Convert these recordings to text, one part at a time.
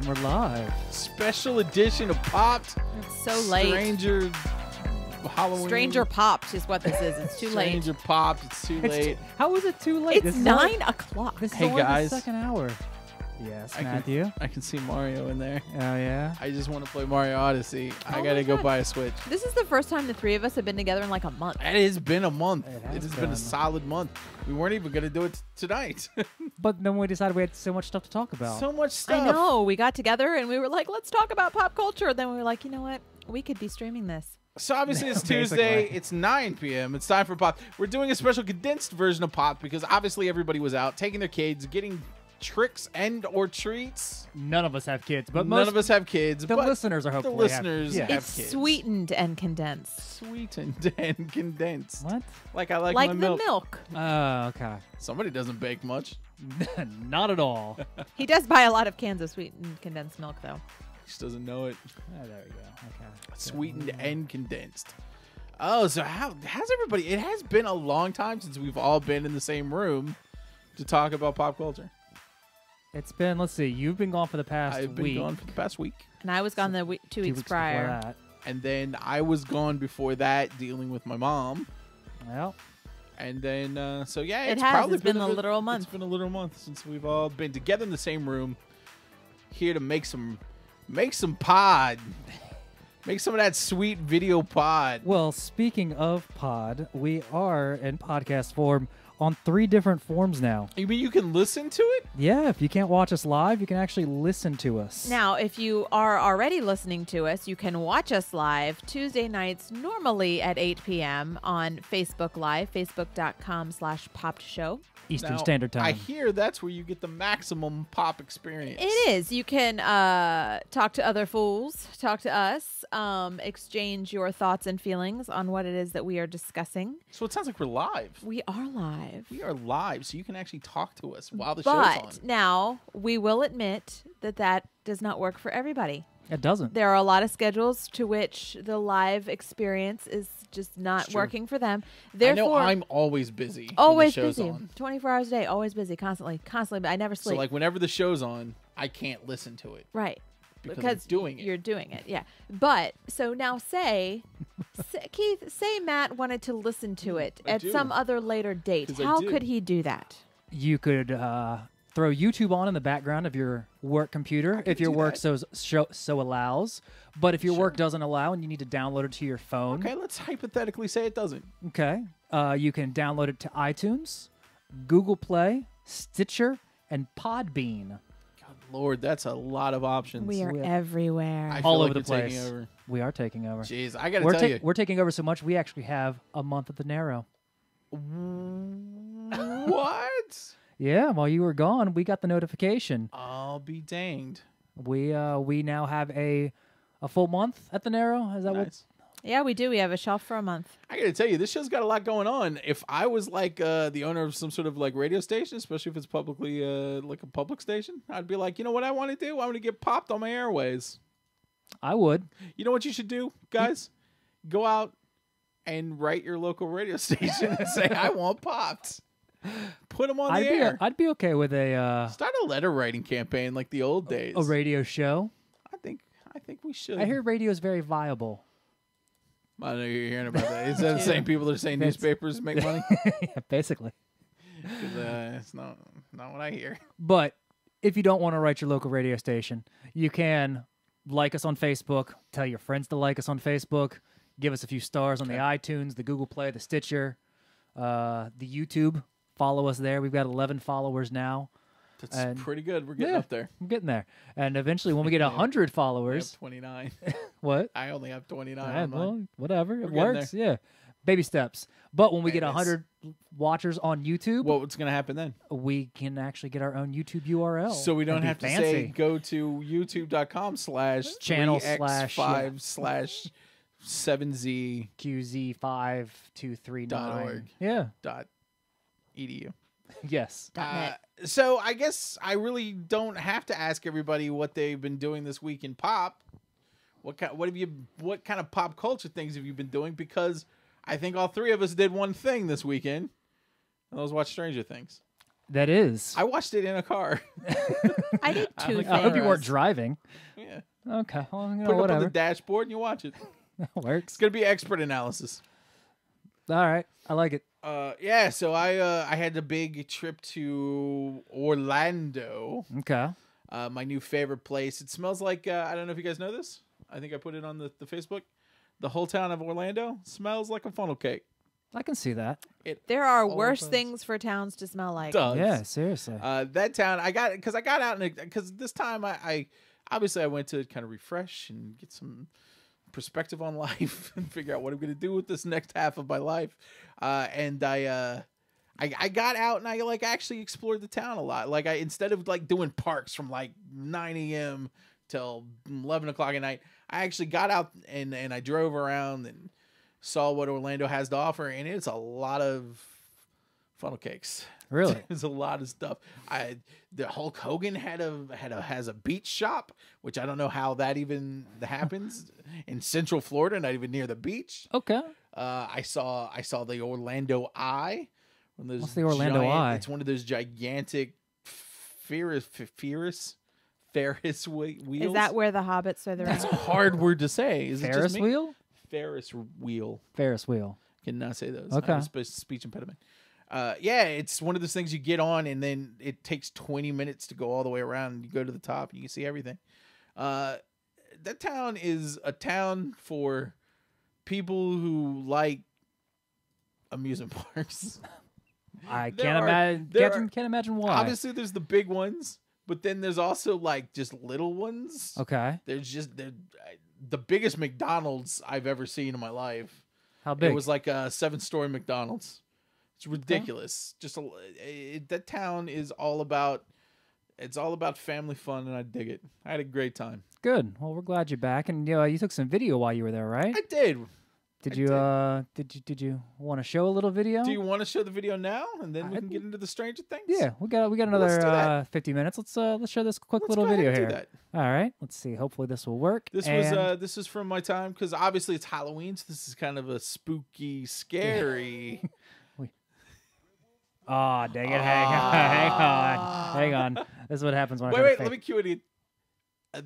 And we're live. Special edition of Popped. It's so late. Stranger Halloween. Stranger Popped is what this is. It's too late. Stranger Popped. It's too late. How is it too late? It's This is 9 o'clock. This is Hey, only guys. the second hour. Yes, Matthew. I can see Mario in there. Oh, yeah? I just want to play Mario Odyssey. I Oh gotta my go God. buy a Switch. This is the first time the three of us have been together in like a month. It has been a month. It It has has been a been. solid month. We weren't even gonna do it tonight. But then we decided we had so much stuff to talk about. So much stuff. I know. We got together and we were like, let's talk about pop culture. Then we were like, you know what? We could be streaming this. So obviously it's Basically. Tuesday. It's 9 p.m. It's time for Pop. We're doing a special condensed version of Pop because obviously everybody was out taking their kids, getting tricks and or treats. None of us have kids, but None of us have kids. the but listeners are the hopefully listeners have, yeah. have It's kids. sweetened and condensed. Sweetened and condensed. What? Like I like Like my the milk. milk. Oh, okay. Somebody doesn't bake much. Not at all. He does buy a lot of cans of sweetened condensed milk, though. Just doesn't know it. Oh, there we go. Okay. Sweetened and condensed. Oh, so how has everybody? It has been a long time since we've all been in the same room to talk about pop culture. It's been, let's see, you've been gone for the past I've been week. gone for the past week, And I was gone the 2 weeks before prior. that. and then I was gone before that, dealing with my mom. Well, And then, so yeah, It it's has. probably It's been a bit- literal month. It's been a literal month since we've all been together in the same room, here to make some pod, make some of that sweet video pod. well, speaking of pod, we are in podcast form on 3 different forms now. You mean you can listen to it? Yeah, if you can't watch us live, you can actually listen to us. Now, if you are already listening to us, you can watch us live Tuesday nights, normally at 8 p.m. on Facebook Live, facebook.com/popped show. Eastern Now, Standard Time. I hear that's where you get the maximum pop experience. It is. You can talk to other fools, talk to us, exchange your thoughts and feelings on what it is that we are discussing. So it sounds like we're live. We are live. We are live, so you can actually talk to us while the show's on. But now we will admit that that does not work for everybody. It doesn't. There are a lot of schedules to which the live experience is just not It's true. working for them. I Therefore, know I'm always busy. when always the show's busy, on. 24 hours a day, always busy, constantly, but I never sleep. So like whenever the show's on, I can't listen to it. right. Because I'm doing it. You're doing it, yeah. But so now Keith, say Matt wanted to listen to it I at do. some other later date. 'Cause I How do. could he do that? You could throw YouTube on in the background of your work computer if your do work that. so allows. But if your work Sure. doesn't allow and you need to download it to your phone, Okay, let's hypothetically say it doesn't. okay, you can download it to iTunes, Google Play, Stitcher, and Podbean. God Lord, that's a lot of options. We are We are- everywhere. I feel all like over the you're taking place. over. We are taking over. Jeez, I gotta tell you. We're taking over so much, we actually have a month at the Narrow. What? Yeah, while you were gone, we got the notification. I'll be danged. We now have a full month at the Narrow. Is that what? Nice. Yeah, we do. We have a shelf for a month. I gotta tell you, this show's got a lot going on. If I was like the owner of some sort of like radio station, especially if it's publicly like a public station, I'd be like, you know what I want to do? I want to get popped on my airways. I would. You know what you should do, guys? Go out and write your local radio station and say, I want popped. Put them on the air. I'd be okay with a Start a letter writing campaign like the old days. radio show. I think we should. I hear radio is very viable. I know you're hearing about that. Is that the same people that are saying That's- newspapers make money? Yeah, basically. 'Cause, it's not what I hear. But if you don't want to write your local radio station, you can like us on Facebook, tell your friends to like us on Facebook, give us a few stars on the iTunes, the Google Play, the Stitcher, the YouTube. Follow us there. We've got 11 followers now. That's And- pretty good. We're getting Yeah. up there. I'm getting there. And eventually, when we get Yeah. 100 I have followers, 29. what? I only have 29. Yeah, on mine. well, whatever. It We're getting works. Yeah. Baby steps. But when we get Yes. 100 watchers on YouTube, What's going to happen then? we can actually get our own YouTube URL. So we don't and be have to fancy. say go to youtube.com/channel /5/7z QZ5239. .org. Yeah. .edu. Yes. .net. So I guess I really don't have to ask everybody what they've been doing this week in pop. What kind of pop culture things have you been doing? Because I think all three of us did one thing this weekend, and that was watch Stranger Things. That is. I watched it in a car. I did two I hope you things. weren't driving. Yeah. Okay. Well, you know, Put it up on whatever. the dashboard and you watch it. That works. It's gonna be expert analysis. All right. I like it. Yeah. So I had a big trip to Orlando. Okay. My new favorite place. It smells like I don't know if you guys know this. I think I put it on the Facebook. The whole town of Orlando smells like a funnel cake. I can see that. There are All worse does. things for towns to smell like. Does. Yeah, seriously. That town, I got out because this time I obviously I went to kind of refresh and get some perspective on life and figure out what I'm going to do with this next half of my life. And I got out and I like actually explored the town a lot. Like instead of like doing parks from like 9 a.m. till 11 o'clock at night, I actually got out and I drove around and saw what Orlando has to offer, and it's a lot of funnel cakes. Really? There's a lot of stuff. The Hulk Hogan has a beach shop, which I don't know how that even happens in Central Florida, not even near the beach. Okay. I saw the Orlando Eye. What's the Orlando Eye? It's one of those gigantic Ferris wheels. Is that where the hobbits are the That's a hard word to say. Is it Ferris just me? wheel? Ferris wheel. Ferris wheel. Cannot say those. Okay. I have a speech impediment. Yeah, it's one of those things you get on and then it takes 20 minutes to go all the way around and you go to the top and you can see everything. That town is a town for people who like amusement parks. I There can't are- imagine. there Can't imagine why. Obviously, there's the big ones, but then there's also like just little ones. Okay. They're the biggest McDonald's I've ever seen in my life. How big? It was like a 7-story McDonald's. It's ridiculous. Just that town is all about. It's all about family fun, and I dig it. I had a great time. Good. Well, we're glad you're back, and you took some video while you were there, right? I did. Did you want to show a little video? Do you want to show the video now, and then we can get into the Stranger Things? Yeah, we got Let's do another that. 50 minutes. Let's show this quick Let's little go ahead video and do here. that. All right. Let's see. Hopefully this will work. This is from my time because obviously it's Halloween, so this is kind of a spooky, scary. Oh, dang it. Hang on. This is what happens when I try Wait, to let me cue it in.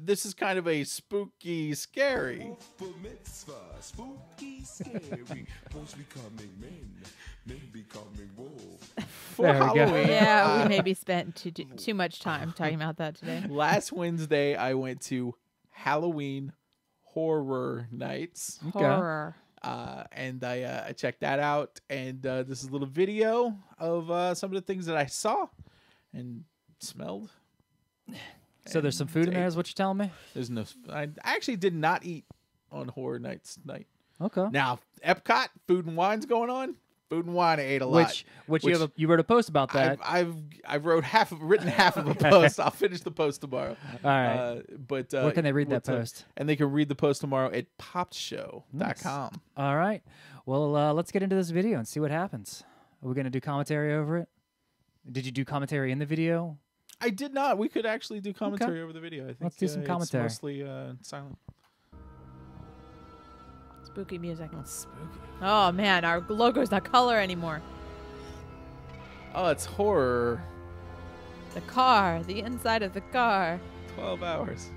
This is kind of a spooky, scary. For mitzvah, spooky, scary. Boys becoming men becoming wolves. For There we go. Halloween. Yeah, we maybe spent too much time talking about that today. Last Wednesday, I went to Halloween Horror Nights, Okay. Horror. and I checked that out. And this is a little video of some of the things that I saw and smelled. So there's some food in there, is what you're telling me? There's no. I actually did not eat on Horror Nights night. Okay. Now Epcot, food and wine's going on. Food and wine, I ate a lot. Which you wrote a post about that. I've written half of a post. I'll finish the post tomorrow. All right. But Where can they read that we'll post? And they can read the post tomorrow at popshow.com. All right. Well, let's get into this video and see what happens. Are we going to do commentary over it? Did you do commentary in the video? I did not. We could actually do commentary over the video. I think Let's do some commentary. It's mostly silent. Spooky music. Oh, spooky. Oh man, our logo's not color anymore. Oh, it's horror. The car, the inside of the car. 12 hours.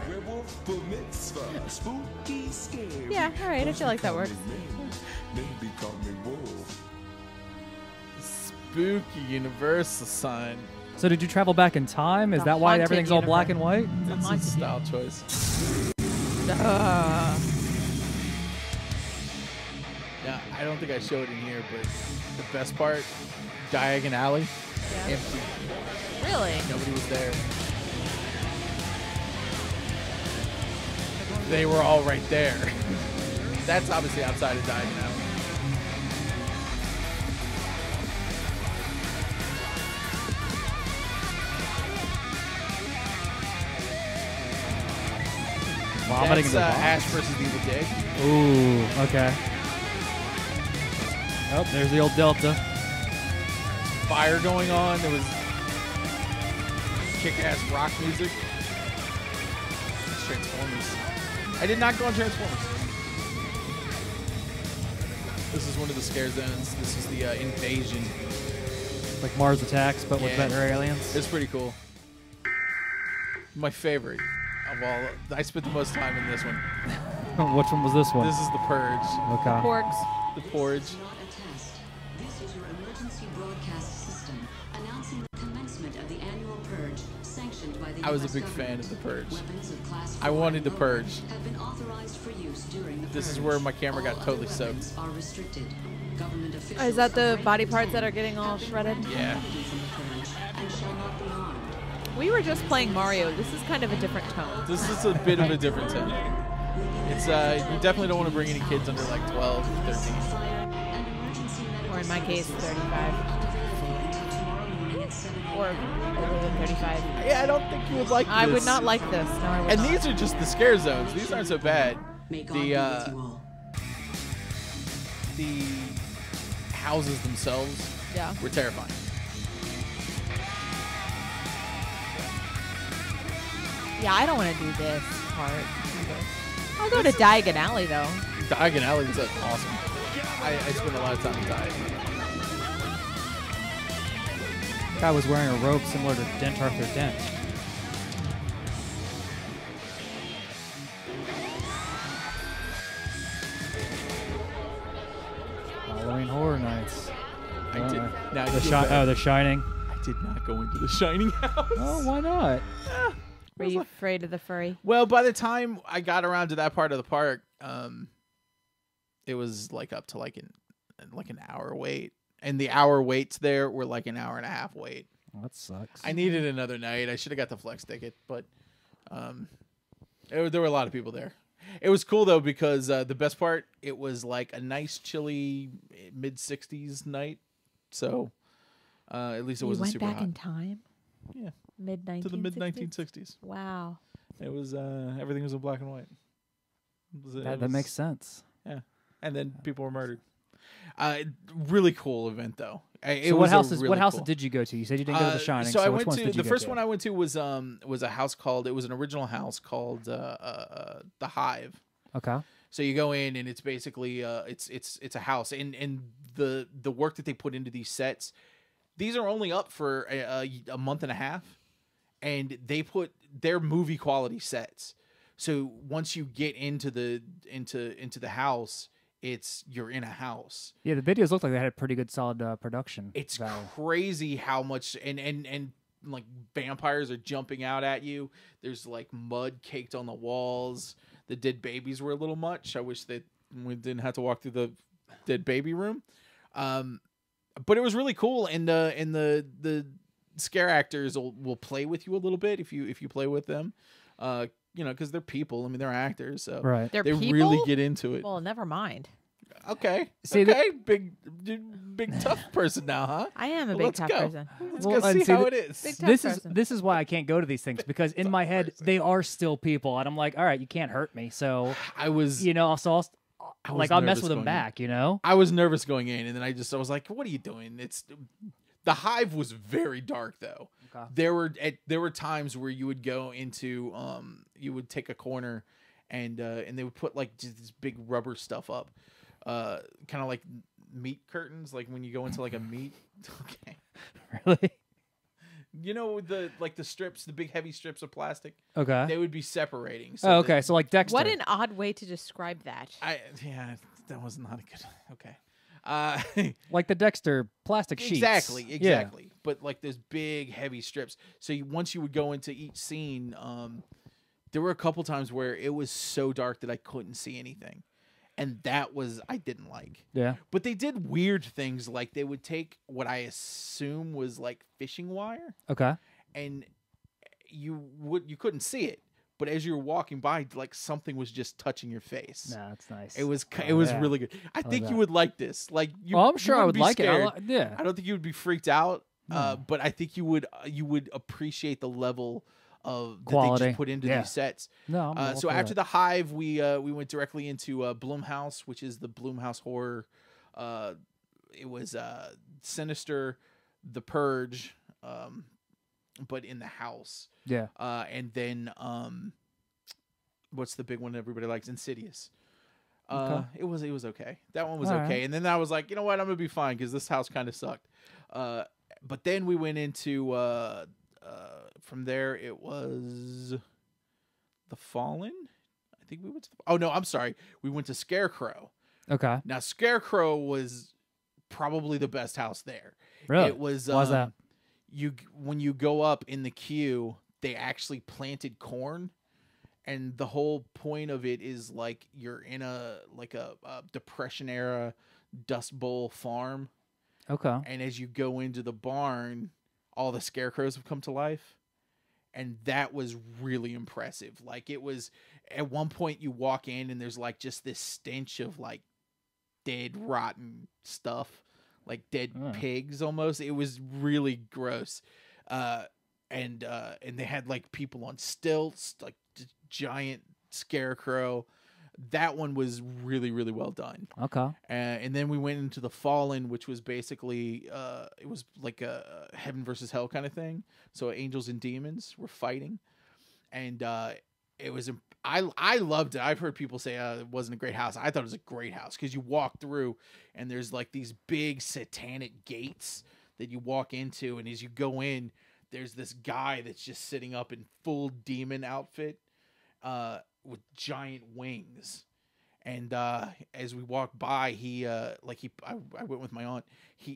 Werewolf for mitzvah, spooky, scary. Yeah, all right, I Boys feel like that works. becoming men becoming wolves. Spooky Universal sign. So did you travel back in time? Is The that why haunted everything's all black and white? It's a haunted style choice. Now, I don't think I showed it in here, but the best part, Diagon Alley, Yeah. empty. Really? Nobody was there. They were all right there. That's obviously outside of Diagon Alley. Vomiting in That's the box. Ash versus Evil Dig. Ooh, okay. Oh, there's the old Delta. Fire going on. There was kick-ass rock music. It's Transformers. I did not go on Transformers. This is one of the scare zones. This is the invasion. Like Mars Attacks, but with Yeah. better aliens. It's pretty cool. My favorite of all. I spent the most time in this one. Which one was this one? This is The Purge. Okay. Porgs. The Purge. Not a test. This is your emergency broadcast system announcing the commencement of the annual purge sanctioned by the I was a US big fan government. of The Purge. Weapons of class I 4 wanted and The Purge. Have been authorized for use during the This is purge. where my camera got All totally other soaked. weapons Are restricted. Government officials Oh, is that the of body Great parts that Britain are getting all have been shredded? granted Yeah. immunity from the purge and shall not be harmed. We were just playing Mario. This is kind of a different tone. This is a bit of a different tone. It's you definitely don't want to bring any kids under like 12, 13. Fire and emergency medical Or in my case, services 35. available until tomorrow morning at 7 Or a.m. older than 35. Yeah, I don't think you would like this. I would not like this. No, I would And not. these are just the scare zones. These aren't so bad. May God The be with you all. the houses themselves Yeah. were terrifying. Yeah, I don't want to do this part either. I'll go to Diagon Alley, though. Diagon Alley was awesome. I spent a lot of time in Diagon. Guy was wearing a robe similar to Dent Arthur Dent. Halloween Horror Nights. I did. Now I The feel bad. The Shining. I did not go into the Shining House. Oh, why not? Were you afraid of the furry? Well, by the time I got around to that part of the park, it was like up to like an hour wait, and the hour waits there were like an hour and a half wait. Well, that sucks. I needed another night. I should have got the flex ticket, but there were a lot of people there. It was cool though because the best part, it was like a nice chilly mid-60s night, so at least it You wasn't went super back hot. in time? Yeah, Mid 1960s? to the mid-1960s. Wow. It was everything was in black and white. That makes sense. Yeah, and then people were murdered. Really cool event though. So what houses? What houses did you go to? You said you didn't go to The Shining. So I which went ones to did you the go first to? one I went to was a house called, it was an original house called the Hive. Okay. So you go in and it's basically it's a house, and the work that they put into these sets, these are only up for a month and a half, and they put their movie quality sets. So once you get into the house, you're in a house. Yeah, the videos looked like they had a pretty good, solid production. It's value. crazy how much and like vampires are jumping out at you. There's like mud caked on the walls. The dead babies were a little much. I wish that we didn't have to walk through the dead baby room. But it was really cool, and the scare actors will play with you a little bit if you play with them. Because they're people. I mean, they're actors, so Right. They're they people? really get into it. Well, never mind. Okay, See, okay, big tough person now, huh? I am a Well, big let's tough go. person. Let's Well, go and see see how the- it is. Big tough This person. is why I can't go to these things because in my head they are still people, and I'm like, all right, you can't hurt me, so I was you know, I was I'll mess nervous with them going in. back, you know. I was nervous going in, and then I was like, "What are you doing?" The Hive was very dark, though. Okay. There were times where you would go into you would take a corner, and they would put like just this big rubber stuff up, kind of like meat curtains, like when you go into like a meat. Okay, Really? you know the strips, the big heavy strips of plastic. Okay. They would be separating. So Oh, that- okay. So like Dexter. What an odd way to describe that. that was not a good. Okay. Like the Dexter plastic sheets. Exactly, Yeah. exactly. But like those big, heavy strips. So once you would go into each scene, there were a couple times where it was so dark that I couldn't see anything, and that was I didn't like. Yeah. But they did weird things, like they would take what I assume was like fishing wire, Okay. and you couldn't see it, but as you were walking by, like something was just touching your face. Nah, that's nice. It was Oh, yeah. really good. I think that. you would like this. Like, you, Oh, I'm you sure I wouldn't would be like it. scared. Yeah. I don't think you would be freaked out. But I think you would appreciate the level of that they Quality. just put into Yeah. these sets. No. I'm all So for after that. the Hive, we went directly into Blumhouse, which is the Blumhouse horror. It was Sinister, The Purge, but in the house. Yeah. And then what's the big one everybody likes? Insidious. Okay. It was okay. That one was All okay. right. And then I was like, you know what? I'm gonna be fine because this house kind of sucked. But But then we went into from there. It was the Fallen. I think we went to. Oh no, I'm sorry. We went to Scarecrow. Okay. Now Scarecrow was probably the best house there. Really? It was. Why's that? When you go up in the queue, they actually planted corn, and the whole point of it is like you're in a Depression era Dust Bowl farm, Okay. and as you go into the barn, all the scarecrows have come to life, and that was really impressive. Like it was at one point you walk in and there's like just this stench of like dead rotten stuff, like dead pigs almost. It was really gross. And they had like people on stilts, like giant scarecrow. That one was really, really well done. Okay. And then we went into the Fallen, which was basically it was like a heaven versus hell kind of thing. So angels and demons were fighting, and it was. I loved it. I've heard people say it wasn't a great house. I thought it was a great house because you walk through and there's like these big satanic gates that you walk into, and as you go in, there's this guy that's just sitting up in full demon outfit with giant wings. And as we walked by, I went with my aunt.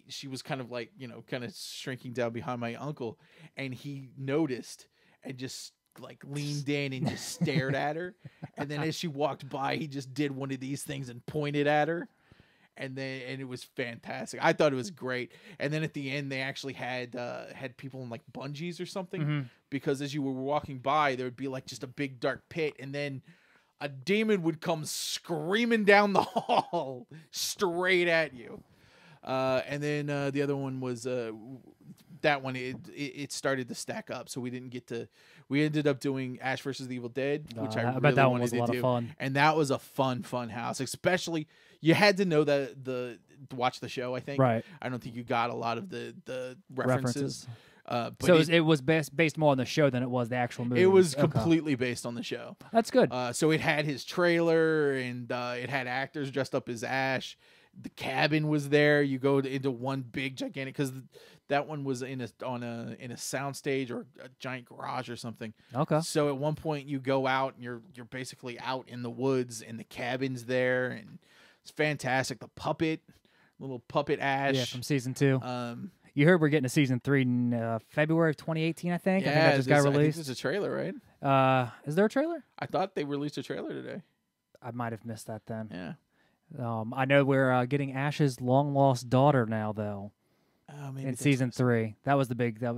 She was kind of like, kind of shrinking down behind my uncle, and he noticed and just like leaned in and just stared at her. And then as she walked by, he just did one of these things and pointed at her. And it was fantastic. I thought it was great. And then at the end, they actually had people in like bungees or something, because as you were walking by, there would be like just a big dark pit, and then a demon would come screaming down the hall straight at you. And then the other one was that one. It started to stack up, so we didn't get to. We ended up doing Ash versus the Evil Dead, which I bet really that one wanted was a to lot do. of fun. And that was a fun house. Especially you had to know to watch the show. I think. Right. I don't think you got a lot of the references. But So it was based more on the show than it was the actual movie. it was Okay. completely based on the show. That's good. So it had his trailer, and it had actors dressed up as Ash. The cabin was there. You go into one big gigantic, because that one was in a soundstage or a giant garage or something. Okay. So at one point you go out and you're basically out in the woods, and the cabin's there, and it's fantastic. The little puppet Ash. Yeah, from season 2. Um, You heard we're getting a season 3 in February of 2018, I think. I think yeah, that just got I think released. there's a trailer, right? Is there a trailer? I thought they released a trailer today. I might have missed that then. Yeah. I know we're getting Ash's long lost daughter now, though, Maybe in that's season what I saw. 3. That was the big thing.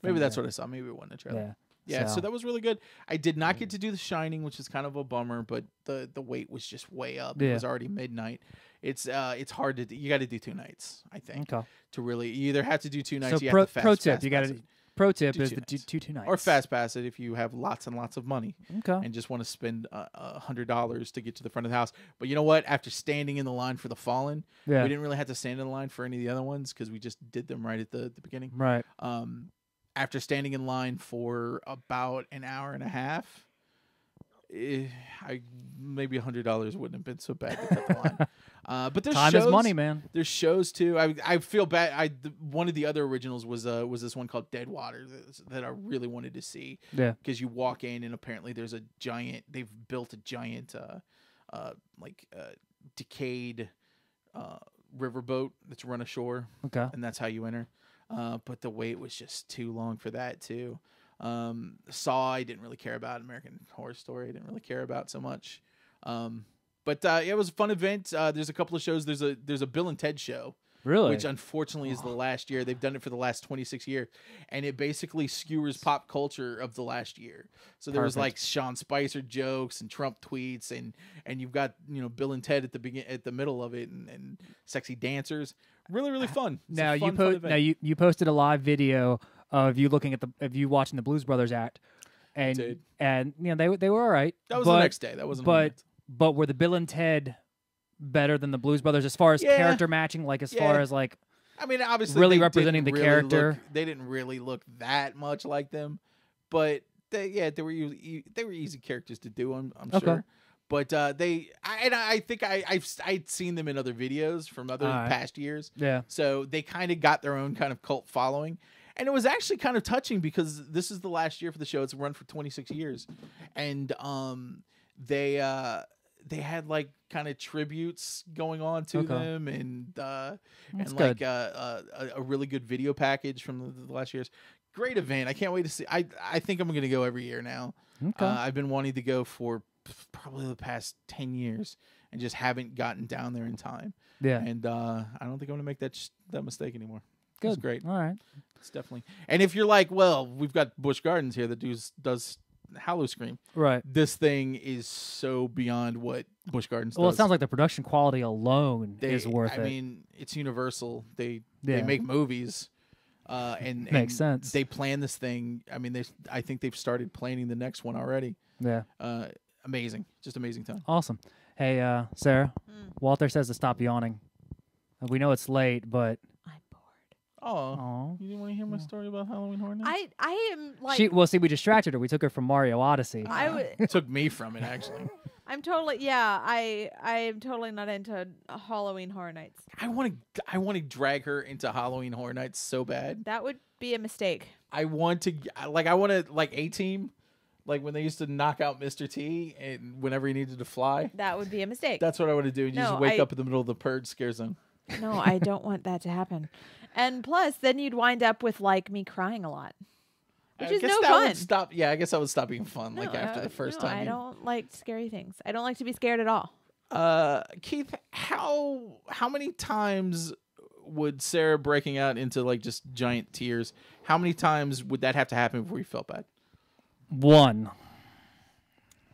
Maybe that's there. what I saw. Maybe it wasn't a trailer. Yeah. Yeah, so that was really good. I did not get to do The Shining, which is kind of a bummer, but the wait was just way up. It Yeah. was already midnight. It's hard to do. You got to do 2 nights, I think, Okay. to really. You either have to do 2 nights. So you pro have to fast tip, pass you got it. to. Pro tip Do is 2 the nights. two nights. Or fast pass it if you have lots and lots of money Okay. and just want to spend $100 to get to the front of the house. But you know what? After standing in the line for The Fallen, Yeah. we didn't really have to stand in the line for any of the other ones because we just did them right at the beginning. Right. After standing in line for about an hour and a half, maybe $100 wouldn't have been so bad to cut the line. But there's Time shows, is money, man. There's shows too. I feel bad. One of the other originals was this one called Dead Water that I really wanted to see. Yeah. Because you walk in and apparently there's a giant. They've built a giant, decayed riverboat that's run ashore. Okay. And that's how you enter. But the wait was just too long for that too. Saw I didn't really care about. American Horror Story I didn't really care about so much. But it was a fun event. There's a couple of shows. There's a Bill and Ted show. Really? Which unfortunately is the last year. They've done it for the last 26 years. And it basically skewers pop culture of the last year. So there was Perfect. like Sean Spicer jokes and Trump tweets and you've got, Bill and Ted at the middle of it and sexy dancers. Really, really fun. It's a Now fun event. you posted a live video of you watching the Blues Brothers act, and did. they were all right. That was the next day. That wasn't on the next. But were the Bill and Ted better than the Blues Brothers as far as Yeah. character matching? Like as far as like I mean, obviously, really they representing didn't the really character. they didn't really look that much like them, but they were easy characters to do. I'm Okay. sure. But I think I'd seen them in other videos from other All right. past years. Yeah. So they kind of got their own kind of cult following. And it was actually kind of touching because this is the last year for the show. It's run for 26 years. And they had like kind of tributes going on to Okay. them and That's like good. a really good video package from the last year's. Great event. I can't wait to see. I think I'm going to go every year now. Okay. I've been wanting to go for probably the past 10 years and just haven't gotten down there in time. Yeah. And I don't think I'm going to make that mistake anymore. It's Good. great. All right. It's definitely. And if you're like, well, we've got Busch Gardens here that does Hallow Scream. Right. This thing is so beyond what Busch Gardens Well, does. it sounds like the production quality alone is worth it. I mean, it's Universal. They Yeah. make movies. And Makes sense. They plan this thing. I mean, I think they've started planning the next one already. Yeah. Amazing, just amazing time. Awesome. Hey, Sarah. Walter says to stop yawning. We know it's late, but I'm bored. Oh, oh, you didn't want to hear my story about Halloween Horror Nights? I am like we distracted her. We took her from Mario Odyssey. It took me from it actually. I'm totally I am totally not into Halloween Horror Nights. I want to drag her into Halloween Horror Nights so bad. That would be a mistake. I want to A-Team, like when they used to knock out Mr. T and whenever he needed to fly. That would be a mistake. That's what I want to do. You No, just wake I- up in the middle of the Purge scare zone. No, I don't want that to happen. And plus, then you'd wind up with like me crying a lot, which I is guess no that fun. would stop. Yeah, I guess that would stop being fun. No, Like after the first no, time. I don't like scary things. I don't like to be scared at all. Keith, how many times would Sarah breaking out into like just giant tears? How many times would that have to happen before you felt bad? One.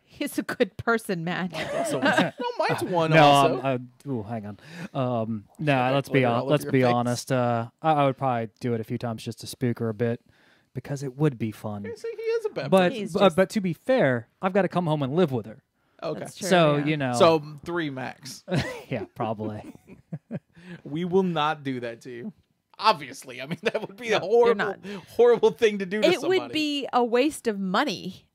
He's a good person, Matt. So, no, mine's one. No, also. hang on. No, let's be glitter all over let's your be face. honest. I would probably do it a few times just to spook her a bit because it would be fun. See, he is a bad But He's person. just- but to be fair, I've got to come home and live with her. Okay. That's true. So yeah. you know. So 3 max. yeah, probably. We will not do that to you. Obviously, I mean that would be a you're not. horrible thing to do to It somebody. would be a waste of money.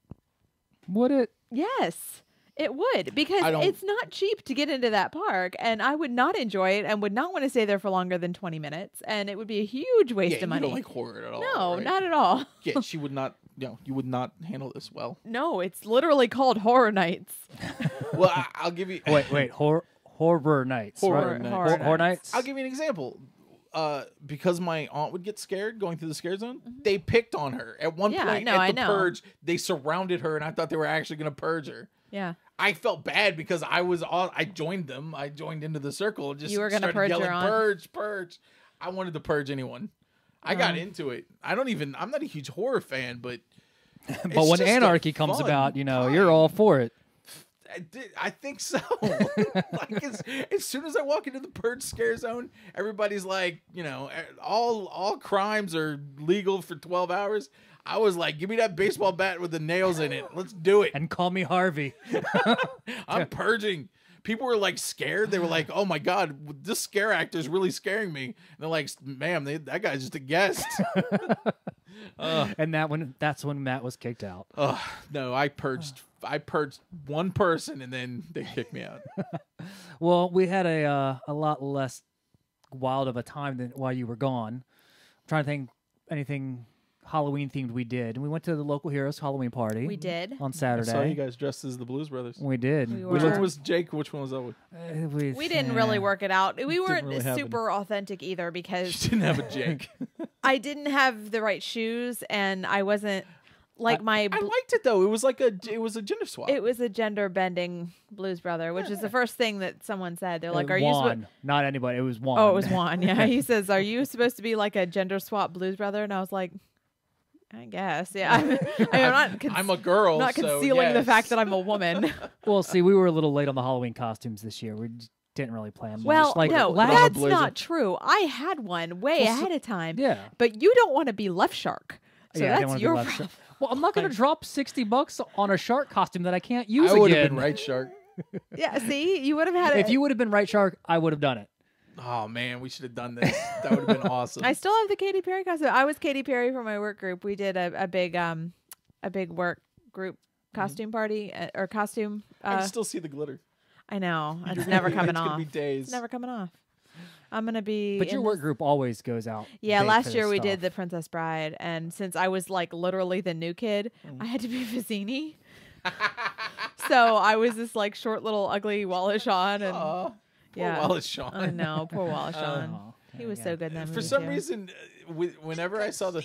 Would it? Yes, it would, because I don't- it's not cheap to get into that park, and I would not enjoy it and would not want to stay there for longer than 20 minutes, and it would be a huge waste Yeah, of you money. don't like horror at all. No, right? not at all. Yeah, she would not. You would not handle this well. No, it's literally called Horror Nights. Well, I'll give you. Wait. Horror nights. Horror right? nights. Horror nights. I'll give you an example. Because my aunt would get scared going through the scare zone, Mm-hmm. they picked on her. At one Yeah, point no, at I the know. purge, they surrounded her, and I thought they were actually going to purge her. Yeah. I felt bad because I joined them. I joined into the circle. Just You were gonna started purge yelling, your aunt? Purge, purge. I wanted to purge anyone. I got into it. I'm not a huge horror fan, but But when anarchy comes about, you're all for it. I think so. Like as soon as I walk into the purge scare zone, everybody's like, all crimes are legal for 12 hours. I was like, give me that baseball bat with the nails in it. Let's do it. And call me Harvey. I'm purging. People were like scared. They were like, oh my God, this scare actor is really scaring me. And they're like, ma'am, that guy's just a guest. And that's when Matt was kicked out. No, I purged one person and then they kicked me out. Well, we had a lot less wild of a time than while you were gone. I'm trying to think anything Halloween themed we did. We went to the local heroes Halloween party. We did. on I Saturday. saw you guys dressed as the Blues Brothers. We did. We Which were. one was Jake? Which one was Owen? We didn't really work it out. We weren't really happen. super authentic either because She didn't have a Jake. I didn't have the right shoes and I wasn't like my. I liked it though. It was a gender swap. It was a gender bending blues brother, which is the first thing that someone said. They're like, "Are you?" Juan, not anybody. It was Juan. Oh, it was Juan. Yeah, he says, "Are you supposed to be like a gender swap blues brother?" And I was like, "I guess, yeah." I'm a girl. not so concealing the yes. fact that I'm a woman. Well, see, we were a little late on the Halloween costumes this year. We just didn't really plan much. Well, like, no, last- that's blazer. not true. I had one way ahead of time. Yeah. But you don't want to be Left Shark. So yeah, I didn't that's wanna be your left problem. shark. Well, I'm not going to drop $60 on a shark costume that I can't use I would again. have been right shark. Yeah, see, you would have had If it. you would have been right shark, I would have done it. Oh man, we should have done this. That would have been awesome. I still have the Katy Perry costume. I was Katy Perry for my work group. We did a big work group costume party or costume. I can still see the glitter. I know it's never coming It's off. gonna be days. It's never coming off. I'm gonna be. But your in work this- group always goes out. Yeah, big for last this year we stuff. did the Princess Bride, and since I was like literally the new kid, Mm. I had to be Vizzini. So I was this like short little ugly Wallace Shawn, and Aw, poor yeah, Wallace Shawn. I know, poor Wallace Shawn. Oh, He was yeah. so good in that movie For some too. reason, whenever I saw the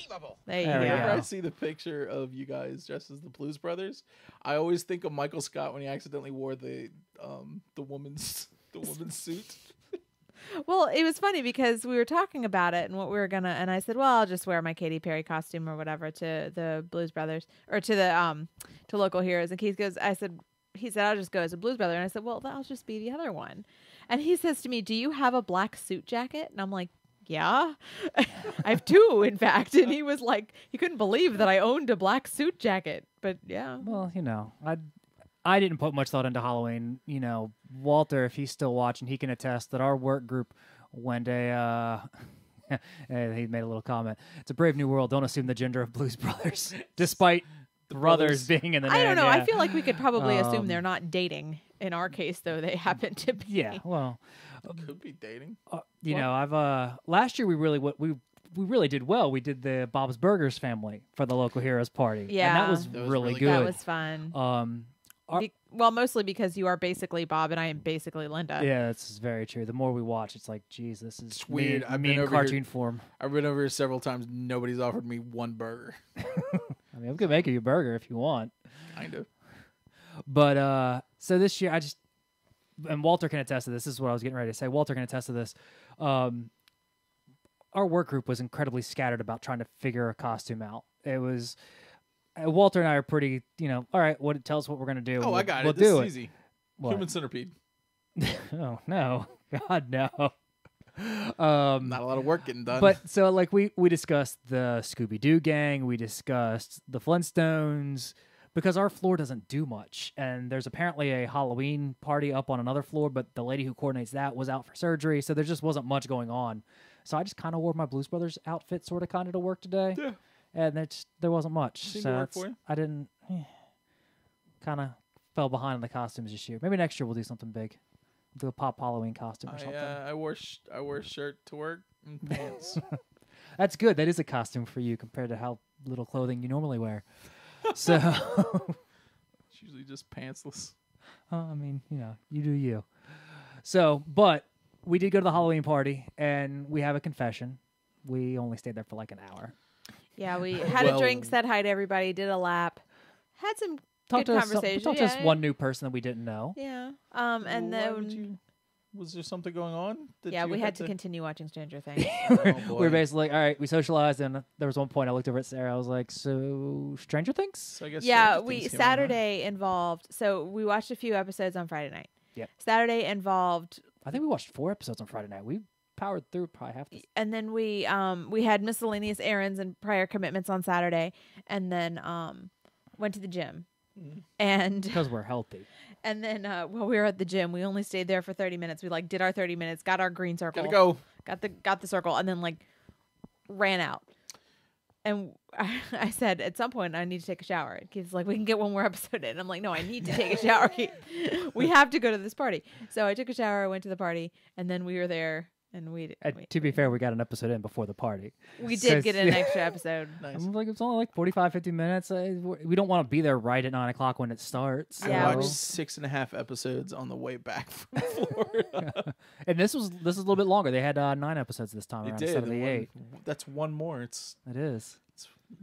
There you There we go. whenever I go. see the picture of you guys dressed as the Blues Brothers, I always think of Michael Scott when he accidentally wore the woman's suit. Well, it was funny because we were talking about it and what we were gonna, and I said, "Well, I'll just wear my Katy Perry costume or whatever to the Blues Brothers or to the to Local Heroes." And Keith goes, he said, "I'll just go as a Blues Brother," and I said, "Well, that'll just be the other one." And he says to me, "Do you have a black suit jacket?" And I'm like, "Yeah, I have two, in fact." And he was like, he couldn't believe that I owned a black suit jacket, but yeah. Well, I didn't put much thought into Halloween. Walter, if he's still watching, he can attest that our work group went a. He made a little comment. It's a brave new world. Don't assume the gender of Blues Brothers, despite brothers being in the name. I don't know. Yeah. I feel like we could probably assume they're not dating. In our case, though, they happen to be. Yeah. Well, Could be dating. I've last year we really did well. We did the Bob's Burgers family for the Local Heroes party. Yeah. And that was That was really really good. That was fun. Our- Well, mostly because you are basically Bob and I am basically Linda. Yeah, that's very true. The more we watch, it's like, geez, this is It's weird. Me, I've me been in over here- cartoon form. I've been over here several times. Nobody's offered me one burger. I mean, I'm gonna make you a burger if you want. Kind of. But so this year, and Walter can attest to this. This is what I was getting ready to say. Walter can attest to this. Our work group was incredibly scattered about trying to figure a costume out. It was Walter and I are pretty, all right. Tell us what we're gonna do. Oh, I got we'll it. This do is it. easy. What? Human centipede. Oh no, God no. Not a lot of work getting done. But so like we discussed the Scooby Doo gang, we discussed the Flintstones, because our floor doesn't do much, and there's apparently a Halloween party up on another floor, but the lady who coordinates that was out for surgery, so there just wasn't much going on. So I just kind of wore my Blues Brothers outfit, sort of kind of to work today, Yeah. and there wasn't much. Seemed So to work that's- for you. I didn't kind of fell behind on the costumes this year. Maybe next year we'll do something big. Do a pop Halloween costume or something. I wore a shirt to work and pants. That's good. That is a costume for you compared to how little clothing you normally wear. So, It's usually just pantsless. I mean, you do you. So, but we did go to the Halloween party, and we have a confession. We only stayed there for like an hour. Yeah, we had Well- a drink, said hi to everybody, did a lap, had some Talked good to us, conversation. talked yeah, to us one new person that we didn't know. Yeah. And Why then would you? Was there something going on? that yeah, you we had to continue watching Stranger Things. Oh, We boy. were basically all right. We socialized, and there was one point I looked over at Sarah. I was like, "So, Stranger Things?" So I guess Yeah, Stranger we Things came on, huh? Saturday involved. So we watched a few episodes on Friday night. Yep. Saturday involved, I think we watched 4 episodes on Friday night. We powered through probably half the. and then we had miscellaneous errands and prior commitments on Saturday, and then went to the gym. And Because we're healthy. and then while we were at the gym, we only stayed there for 30 minutes. We did our 30 minutes, got our green circle, Gotta go. got the circle, and then ran out. And I said, at some point, I need to take a shower. And Keith's like, we can get one more episode in. I'm like, no, I need to take a shower, Keith. We have to go to this party. So I took a shower, I went to the party, and then we were there, and To be fair, we got an episode in before the party. we So did get an it's- extra episode. Nice. I'm like, it's only like 45, 50 minutes. We don't want to be there right at 9 o'clock when it starts. Yeah, I we- watched 6.5 episodes on the way back from Florida. And this is a little bit longer. They had 9 episodes this time It around did. instead of the 8. That's one more. It's It is.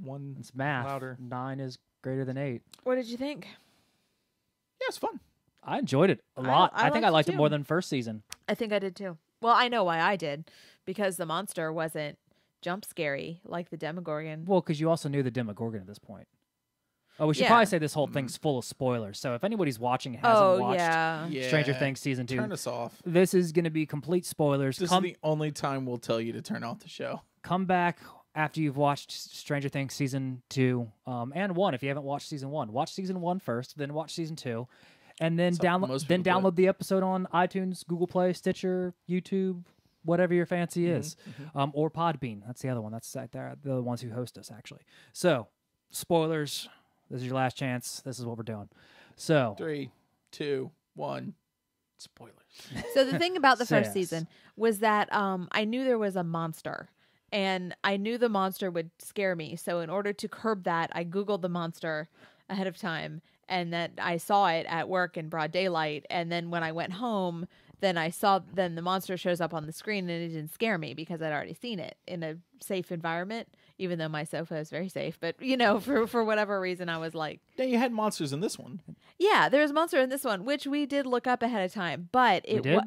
one. It's math. Louder. 9 is greater than 8. What did you think? Yeah, it's fun. I enjoyed it a I- lot. I I think I liked liked it it more too. than first season. I think I did too. Well, I know why I did. Because the monster wasn't jump scary like the Demogorgon. Well, because you also knew the Demogorgon at this point. Oh, we should Yeah. probably say this whole thing's full of spoilers. So if anybody's watching and hasn't watched Yeah. Stranger Things season 2, Turn us off. this is going to be complete spoilers. This is the only time we'll tell you to turn off the show. Come back after you've watched Stranger Things season 2 and 1. If you haven't watched season 1, watch season 1 first, then watch season 2, and then Something most people do. download the episode on iTunes, Google Play, Stitcher, YouTube, whatever your fancy is, or Podbean. That's the other one. That's right there. The ones who host us actually. So spoilers. This is your last chance. This is what we're doing. So 3, 2, 1. Spoilers. So the thing about the first Yes. season was that I knew there was a monster, and I knew the monster would scare me. So in order to curb that, I Googled the monster ahead of time, and then I saw it at work in broad daylight. And then when I went home, then the monster shows up on the screen, and it didn't scare me because I'd already seen it in a safe environment, even though my sofa is very safe. But, for whatever reason, I was like, Then you had monsters in this one. yeah, there's a monster in this one, which we did look up ahead of time. But We did?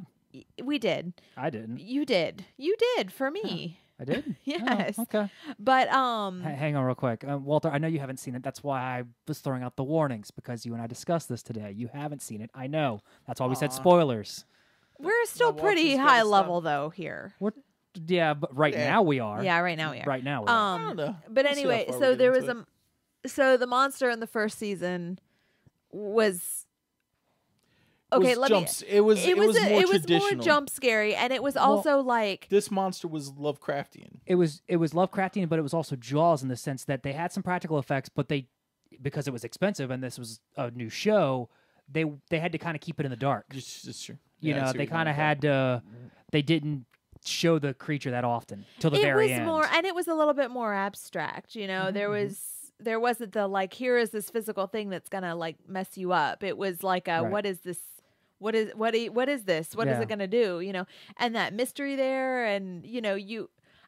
we did. I didn't. You did for me. I did. Yes. Oh, okay. But Hang on real quick. Walter, I know you haven't seen it. That's why I was throwing out the warnings, because you and I discussed this today. You haven't seen it. I know. That's why we said spoilers. we're still My pretty Walter's high gotta level though here. Yeah, but right Yeah. now we are. Yeah, right now we are. Right now we are. I don't know. But We'll see how anyway, far we so get there was into it. so the monster in the first season was okay. Was Let jumps. me. It was more it was traditional. more jump scary, and it was also like This monster was Lovecraftian. It was Lovecraftian, but it was also Jaws in the sense that they had some practical effects, but because it was expensive and this was a new show, they had to kind of keep it in the dark. It's true. You Yeah, I know, see they what you're kind of going had to. They didn't show the creature that often till the it very was end. more, and it was a little bit more abstract. There wasn't the like, here is this physical thing that's gonna like mess you up. It was like a Right. what is this? What is this? What is Yeah. it gonna do? And that mystery there, and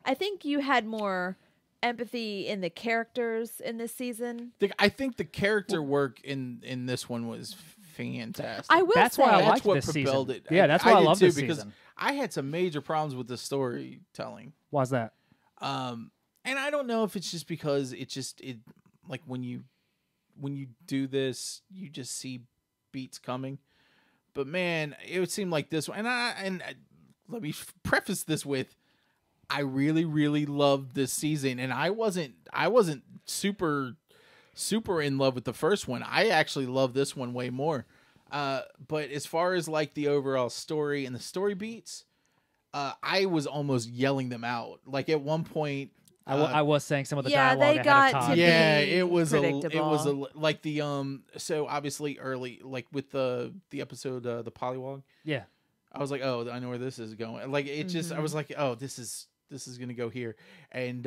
I think you had more empathy in the characters in this season. I think the character work in this one was fantastic. I will That's say, why I That's liked what this propelled season. it. Yeah, that's why I did love too, this because season. I had some major problems with the storytelling. Why's that? And I don't know if it's just because it like when you do this, you just see beats coming. But man, it would seem like this one. And let me preface this with, I really, really loved this season, and I wasn't super in love with the first one. I actually love this one way more. But as far as like the overall story and the story beats, I was almost yelling them out. Like at one point, I was saying some of the Yeah, dialogue they ahead got of to time. be- yeah, it was predictable. like the so obviously early, like with the episode the Polywog, Yeah. I was like, oh, I know where this is going. Like it just, I was like, oh, this is gonna go here, and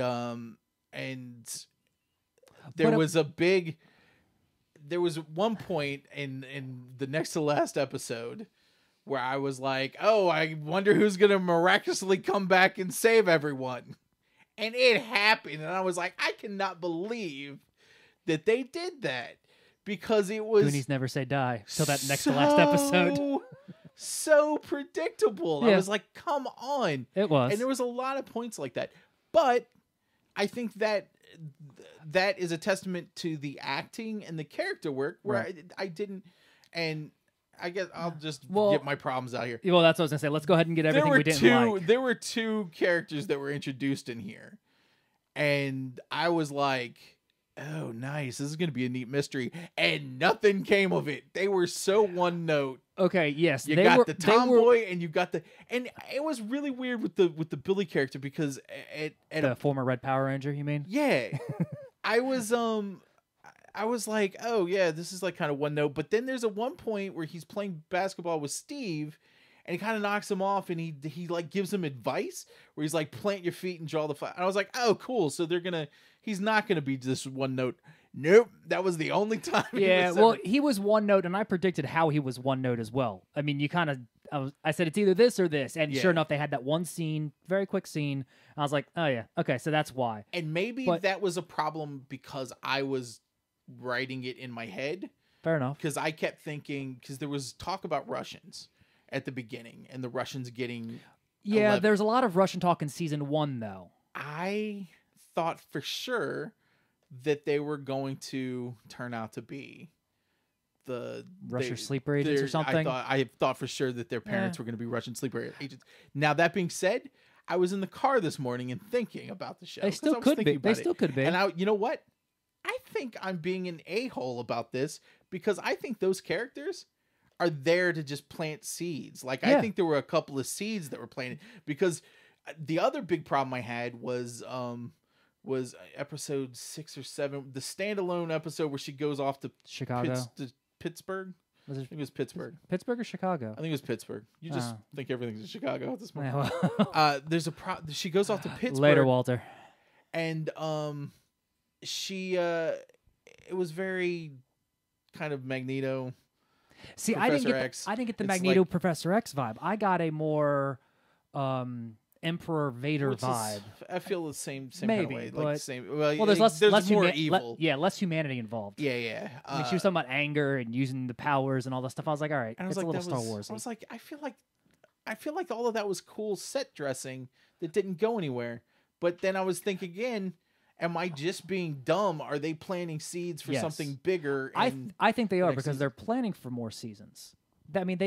there was one point in the next to last episode where I was like, oh, I wonder who's gonna miraculously come back and save everyone. And it happened, and I was like, I cannot believe that they did that, because it was Goonies never say die till that next to last episode. So predictable. I Yeah. was like, come on. It was. And there was a lot of points like that. But I think that is a testament to the acting and the character work where Right. I didn't, and I guess I'll just Well- get my problems out here. Well, that's what I was gonna say. Let's go ahead and get everything we didn't like. There were two characters that were introduced in here, and I was like, "Oh, nice! This is going to be a neat mystery," and nothing came of it. They were so one note. Okay, yes, You they got were, the they were tomboy, and you got and it was really weird with the Billy character, because at the former Red Power Ranger. You mean? yeah, I was like, oh yeah, this is like kind of one note. But then there's a one point where he's playing basketball with Steve, and he kind of knocks him off, and he like gives him advice where he's like, plant your feet and draw the fire. And I was like, oh cool, so he's not gonna be just one note. Nope, that was the only time. Yeah, well, he was one note, and I predicted how he was one note as well. I mean, I said it's either this or this, and Yeah. sure enough, they had that one scene, very quick scene. I was like, oh yeah, okay, so that's why. And maybe But- that was a problem because I was writing it in my head, Fair enough. because I kept thinking, because there was talk about Russians at the beginning, and the Russians getting. Yeah, 11. there's a lot of Russian talk in season 1, though. I thought for sure that they were going to turn out to be the Russian sleeper agents or something? I thought for sure that their parents were going to be Russian sleeper agents. Now that being said, I was in the car this morning and thinking about the show. They 'cause still I was could thinking be. They about it. still could be. And you know what? I think I'm being an a-hole about this, because I think those characters are there to just plant seeds. Like, I Yeah. think there were a couple of seeds that were planted, because the other big problem I had was was episode 6 or 7, the standalone episode where she goes off to Chicago. Pittsburgh. Was I it think it was Pittsburgh. Pittsburgh or Chicago? I think it was Pittsburgh. You just think everything's in Chicago at this point. Yeah, well, There's a she goes off to Pittsburgh. later, Walter. And she it was very kind of Magneto. See, Professor X. I didn't get the It's Magneto like- Professor X vibe. I got a more Emperor Vader Which is- vibe. I feel the same Maybe, kind of way. Like but- same. Well, there's less more huma- evil. less humanity involved. Yeah. I mean, she was talking about anger and using the powers and all that stuff. I was like, all right, And I was it's like, a little that Star was, Wars. I was like, I feel like all of that was cool set dressing that didn't go anywhere. But then I was thinking again, am I just being dumb? Are they planting seeds for Yes. something bigger? I think they are next because season. they're planning for more seasons. I mean,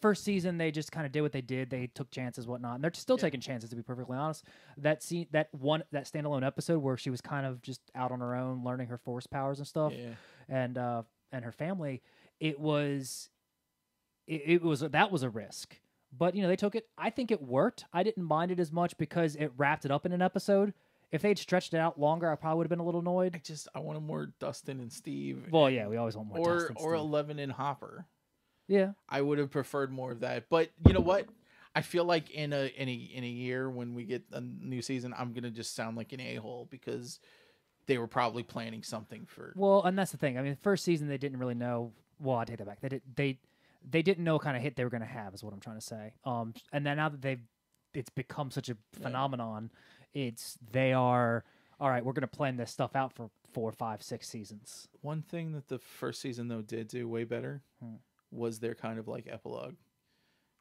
first season they just kind of did what they did. They took chances, whatnot, and they're still taking chances. To be perfectly honest, that standalone episode where she was kind of just out on her own, learning her force powers and stuff, Yeah. and her family, that was a risk. But they took it. I think it worked. I didn't mind it as much because it wrapped it up in an episode. If they'd stretched it out longer, I probably would have been a little annoyed. I wanted more Dustin and Steve. Well, yeah, we always want more. or Dustin or Steve. 11 and Hopper. Yeah. I would have preferred more of that. But you know what? I feel like in a year when we get a new season, I'm gonna just sound like an a-hole because they were probably planning something for. Well, and that's the thing. I mean, first season they didn't really know. Well, I take that back. They didn't know what kind of hit they were going to have, is what I'm trying to say. And then now that it's become such a phenomenon, they are all right. We're going to plan this stuff out for 4, 5, 6 seasons. One thing that the first season though did do way better was their kind of like epilogue,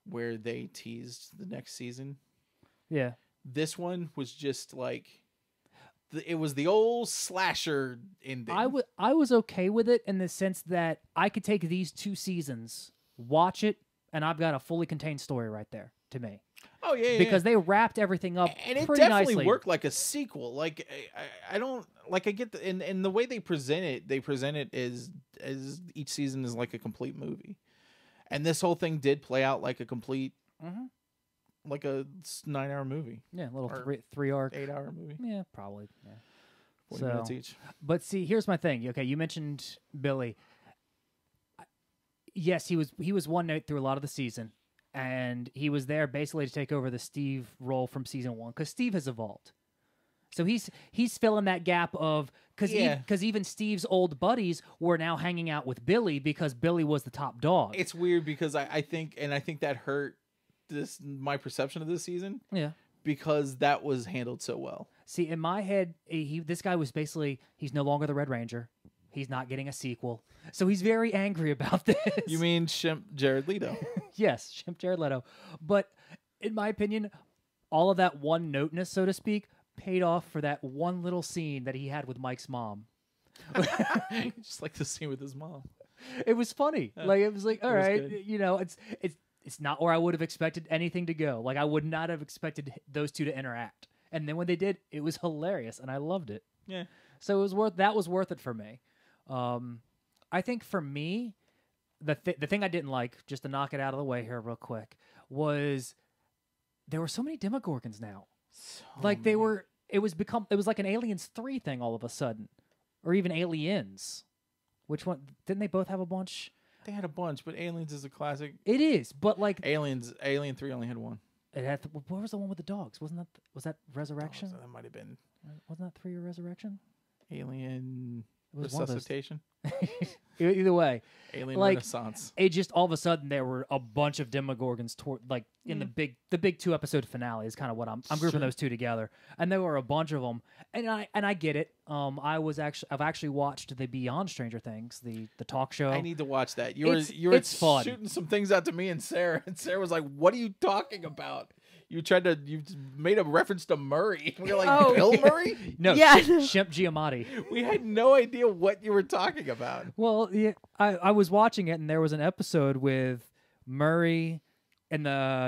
where they teased the next season. Yeah. This one was just like. It was the old slasher ending. I was okay with it in the sense that I could take these 2 seasons, watch it, and I've got a fully contained story right there to me. Oh yeah, Because they wrapped everything up and it pretty definitely nicely. worked like a sequel. Like I don't like I get in the way they present it. They present it as each season is like a complete movie, and this whole thing did play out like a complete, like a 9-hour movie, Yeah, a little or 3 arc. 8-hour movie, Yeah, probably. Yeah. 40 minutes each. But see, here's my thing. Okay, you mentioned Billy. Yes, he was one note through a lot of the season, and he was there basically to take over the Steve role from season 1 because Steve has evolved. So he's filling that gap of because even Steve's old buddies were now hanging out with Billy because Billy was the top dog. It's weird because I think that hurt my perception of this season Yeah. because that was handled so well. See, in my head, this guy was basically he's no longer the Red Ranger. He's not getting a sequel, so he's very angry about this. You mean Shemp Jared Leto? Yes, Shemp Jared Leto. But in my opinion, all of that one noteness, so to speak, paid off for that one little scene that he had with Mike's mom. Just like the scene with his mom. It was funny. Like it was like, all was right, good. it's not where I would have expected anything to go. Like I would not have expected those two to interact. And then when they did, it was hilarious and I loved it. Yeah. So it was worth it for me. I think for me, the thing I didn't like, just to knock it out of the way here real quick, was there were so many Demogorgons now. Like it was like an Aliens 3 thing all of a sudden, or even Aliens. Which one? Didn't they both have a bunch? They had a bunch, but Aliens is a classic. It is, but like Alien 3 only had one. it had. What was the one with the dogs? Was that Resurrection? So that might have been Wasn't that 3 or Resurrection? Alien It was one of those. Resuscitation. Either way, Alien like, Renaissance. it just all of a sudden there were a bunch of Demogorgons in the big 2-episode finale is kind of what I'm grouping those two together, and there were a bunch of them, and I get it. I've actually watched the Beyond Stranger Things, the talk show. I need to watch that. You It's were fun. shooting some things out to me and Sarah was like, "What are you talking about?" You made a reference to Murray. We were like, Oh. Bill Murray? No, Yeah. Shemp Giamatti. We had no idea what you were talking about. Well, yeah, I was watching it, and there was an episode with Murray and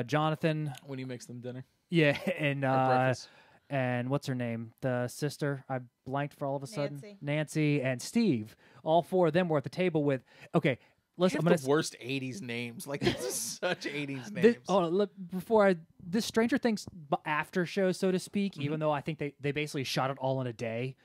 Jonathan. When you mix them dinner. Yeah, and breakfast. and what's her name? The sister. I blanked for all of a sudden. Nancy. Nancy and Steve. All 4 of them were at the table with. Okay, listen, I'm Have gonna the worst 80s names. Like, this is such 80s names. This, this Stranger Things after show, so to speak, even though I think they basically shot it all in a day,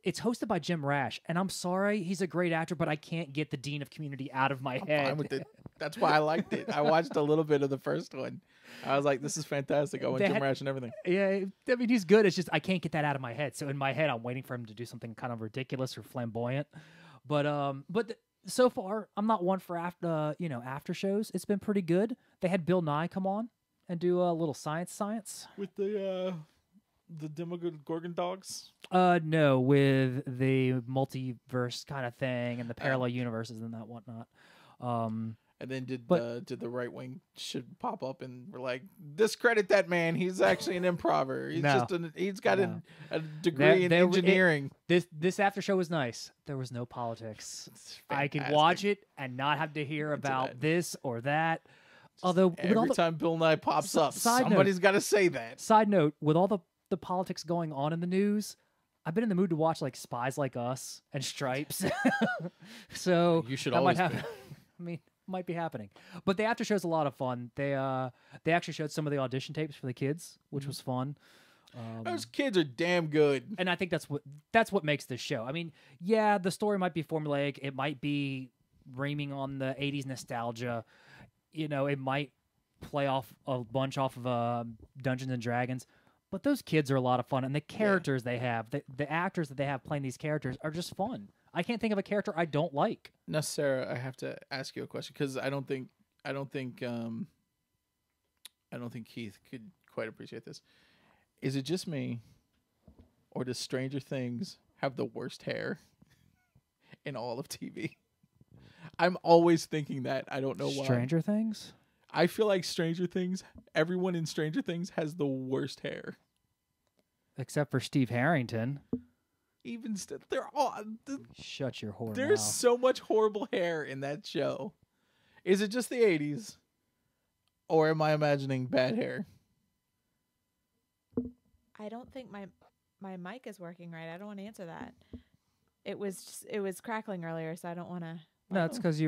it's hosted by Jim Rash, and I'm sorry, he's a great actor, but I can't get the Dean of Community out of my head. Fine with it. That's why I liked it. I watched a little bit of the first one. I was like, this is fantastic. I want Jim Rash and everything. Yeah, I mean, he's good. It's just I can't get that out of my head. So in my head, I'm waiting for him to do something kind of ridiculous or flamboyant. But so far, I'm not one for after shows. It's been pretty good. They had Bill Nye come on and do a little science. With the Demogorgon dogs? No, with the multiverse kind of thing and the parallel universes and that whatnot. And then did the right wing should pop up and we're like, discredit that man. He's actually an improver. He's got a degree in engineering. This after show was nice. There was no politics. I could watch it and not have to hear about this or that. Although every time Bill Nye pops up, somebody's got to say that. Side note, with all the politics going on in the news, I've been in the mood to watch like Spies Like Us and Stripes. So you should that always might happen. I mean, might be happening. But the after show's a lot of fun. They actually showed some of the audition tapes for the kids, which was fun. Those kids are damn good. And I think that's what makes this show. I mean, yeah, the story might be formulaic. It might be reaming on the 80s nostalgia. You know, it might play off a bunch off of Dungeons and Dragons. But those kids are a lot of fun, and the characters they have, the actors that they have playing these characters are just fun. I can't think of a character I don't like. Now, Sarah, I have to ask you a question because I don't think Keith could quite appreciate this. Is it just me, or does Stranger Things have the worst hair in all of TV? I'm always thinking that. I don't know why. Stranger Things? I feel like Stranger Things, everyone in Stranger Things has the worst hair. Except for Steve Harrington. Even they're all... Shut your whore There's mouth. so much horrible hair in that show. Is it just the 80s? Or am I imagining bad hair? I don't think my mic is working right. I don't want to answer that. It was crackling earlier, so I don't want to... No, it's because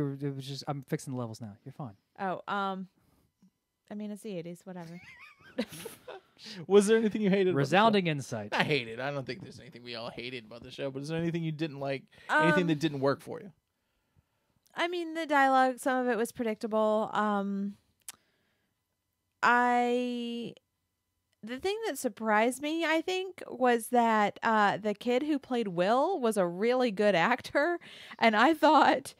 I'm fixing the levels now. You're fine. Oh, I mean, it's the 80s, whatever. Was there anything you hated? Resounding insight. I hated. I don't think there's anything we all hated about the show, but is there anything you didn't like? Anything that didn't work for you? I mean, the dialogue, some of it was predictable. The thing that surprised me, I think, was that the kid who played Will was a really good actor, and I thought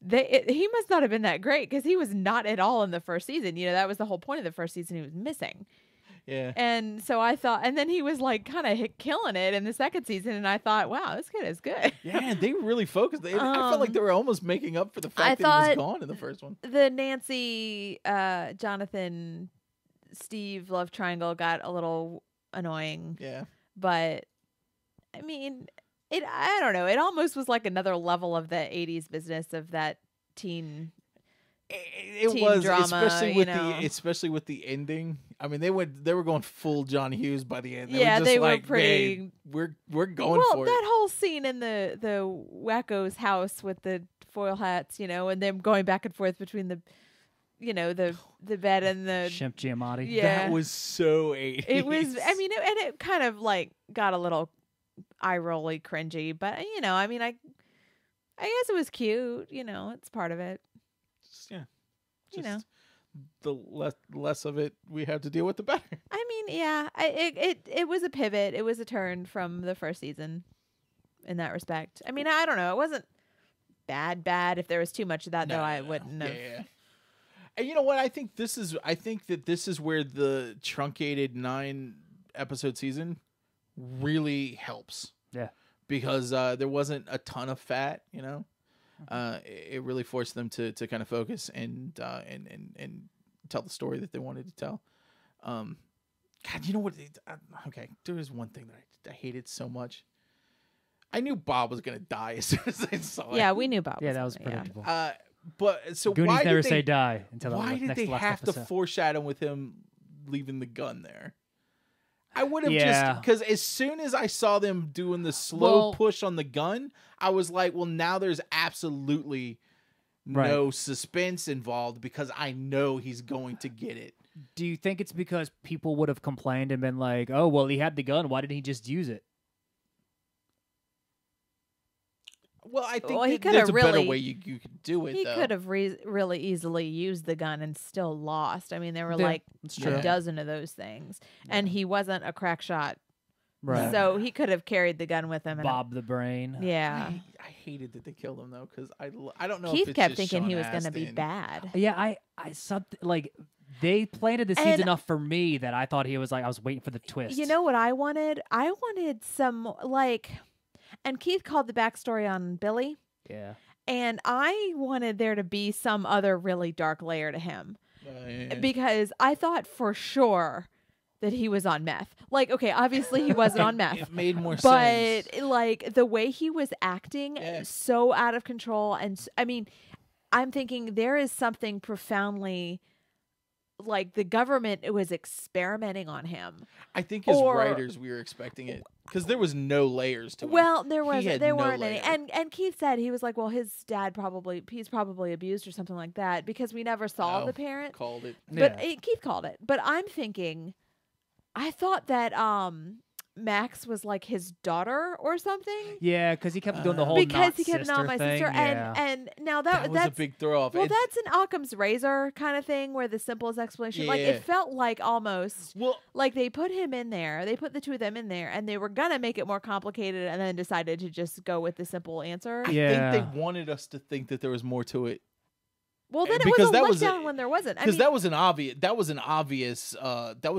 he must not have been that great because he was not at all in the first season. You know, that was the whole point of the first season. He was missing. Yeah. And so I thought, and then he was like kind of killing it in the second season, and I thought, wow, this kid is good. Yeah, they really focused. I felt like they were almost making up for the fact that he was gone in the first one. The Nancy, Jonathan, Steve love triangle got a little annoying. Yeah. But I mean, I don't know. It almost was like another level of the 80s business of that teen was drama, especially with the ending. I mean, they were going full John Hughes by the end. They were pretty. Hey, we're going for it. That whole scene in the Wacko's house with the foil hats, and them going back and forth between the bed and the Shemp Giamatti. Yeah, that was so 80s. It was. I mean, and it kind of like got a little eye rolly, cringy, but I mean, I guess it was cute. It's part of it. The less of it we have to deal with, the better. I mean, yeah, it was a pivot. It was a turn from the first season in that respect. I mean, I don't know. It wasn't bad. If there was too much of that, I wouldn't have. Yeah. And you know what? I think that this is where the truncated 9-episode season really helps. Yeah. Because there wasn't a ton of fat, It really forced them to kind of focus and tell the story that they wanted to tell. God, you know what? Okay, there is one thing that I hated so much. I knew Bob was gonna die as soon as I saw it. Yeah, we knew Bob. Yeah, that was predictable. But so Goonies why never did say die until the why did next they last have episode. to foreshadow with him leaving the gun there? I would have Yeah. because as soon as I saw them doing the slow push on the gun, I was like, well, now there's absolutely no suspense involved because I know he's going to get it. Do you think it's because people would have complained and been like, "Oh, well, he had the gun. Why didn't he just use it?" Well, I think Well, he that coulda there's a better really- way you could do it. He though. could have really easily used the gun and still lost. I mean, there were Yeah, like that's a true. dozen of those things, and he wasn't a crack shot, Right. so he could have carried the gun with him. And Bob the Brain. yeah. I hated that they killed him though because I don't know. Keith if it's kept just thinking he Sean was going to be Astin. bad. Yeah, I something like they planted the seeds And- enough for me that I thought he was like I was waiting for the twist. You know what I wanted? I wanted some like, and Keith called the backstory on Billy, Yeah. and I wanted there to be some other really dark layer to him Yeah. because I thought for sure that he was on meth. Like, okay, obviously he wasn't on meth. It made more But sense. like the way he was acting Yeah. so out of control, and I mean, I'm thinking there is something profoundly like the government was experimenting on him. I think as or- writers we were expecting it because there was no layers to it. Well, there He wasn't. had There no weren't any. layer. And Keith said he was like, well, his dad he's probably abused or something like that because we never saw Oh, the parent. called it. But Yeah. Keith called it. But I'm thinking, I thought that Max was like his daughter or something. Yeah, because he kept doing the whole Because not he kept sister not my thing. sister, Yeah. and now That was a that's big throw off. well, that's an Occam's razor kind of thing where the simplest explanation, like Yeah. it felt like almost well, like they put him in there, they put the two of them in there, and they were gonna make it more complicated, and then decided to just go with the simple answer. I Yeah. think they wanted us to think that there was more to it Well, then it because was a that was letdown a- when there wasn't. I because mean, that was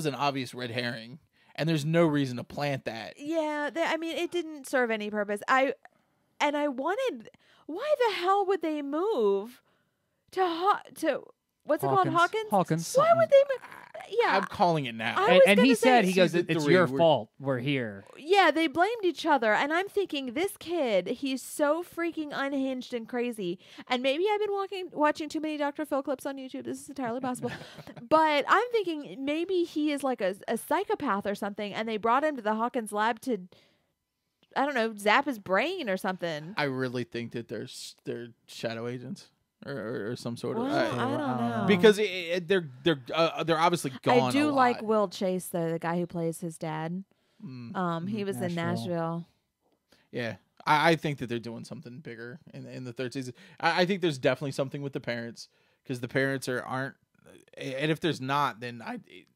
an obvious red herring, and there's no reason to plant that. yeah, I mean, it didn't serve any purpose. I wanted. Why the hell would they move to what's it called, Hawkins? Hawkins. Why would they move? Yeah, I'm calling it now. I And, was and he gonna said, say- he goes, Season it's 3, your we're- fault. We're here. yeah, they blamed each other, and I'm thinking this kid, he's so freaking unhinged and crazy. And maybe I've been watching too many Dr. Phil clips on YouTube. This is entirely possible, but I'm thinking maybe he is like a psychopath or something, and they brought him to the Hawkins lab to, I don't know, zap his brain or something. I really think that they're shadow agents or some sort Well, of I don't know. because they're obviously gone. I do a like lot. Will Chase though, the guy who plays his dad. He was in Nashville. Nashville. Yeah, I think that they're doing something bigger in the third season. I think there's definitely something with the parents because the parents aren't, and if there's not, then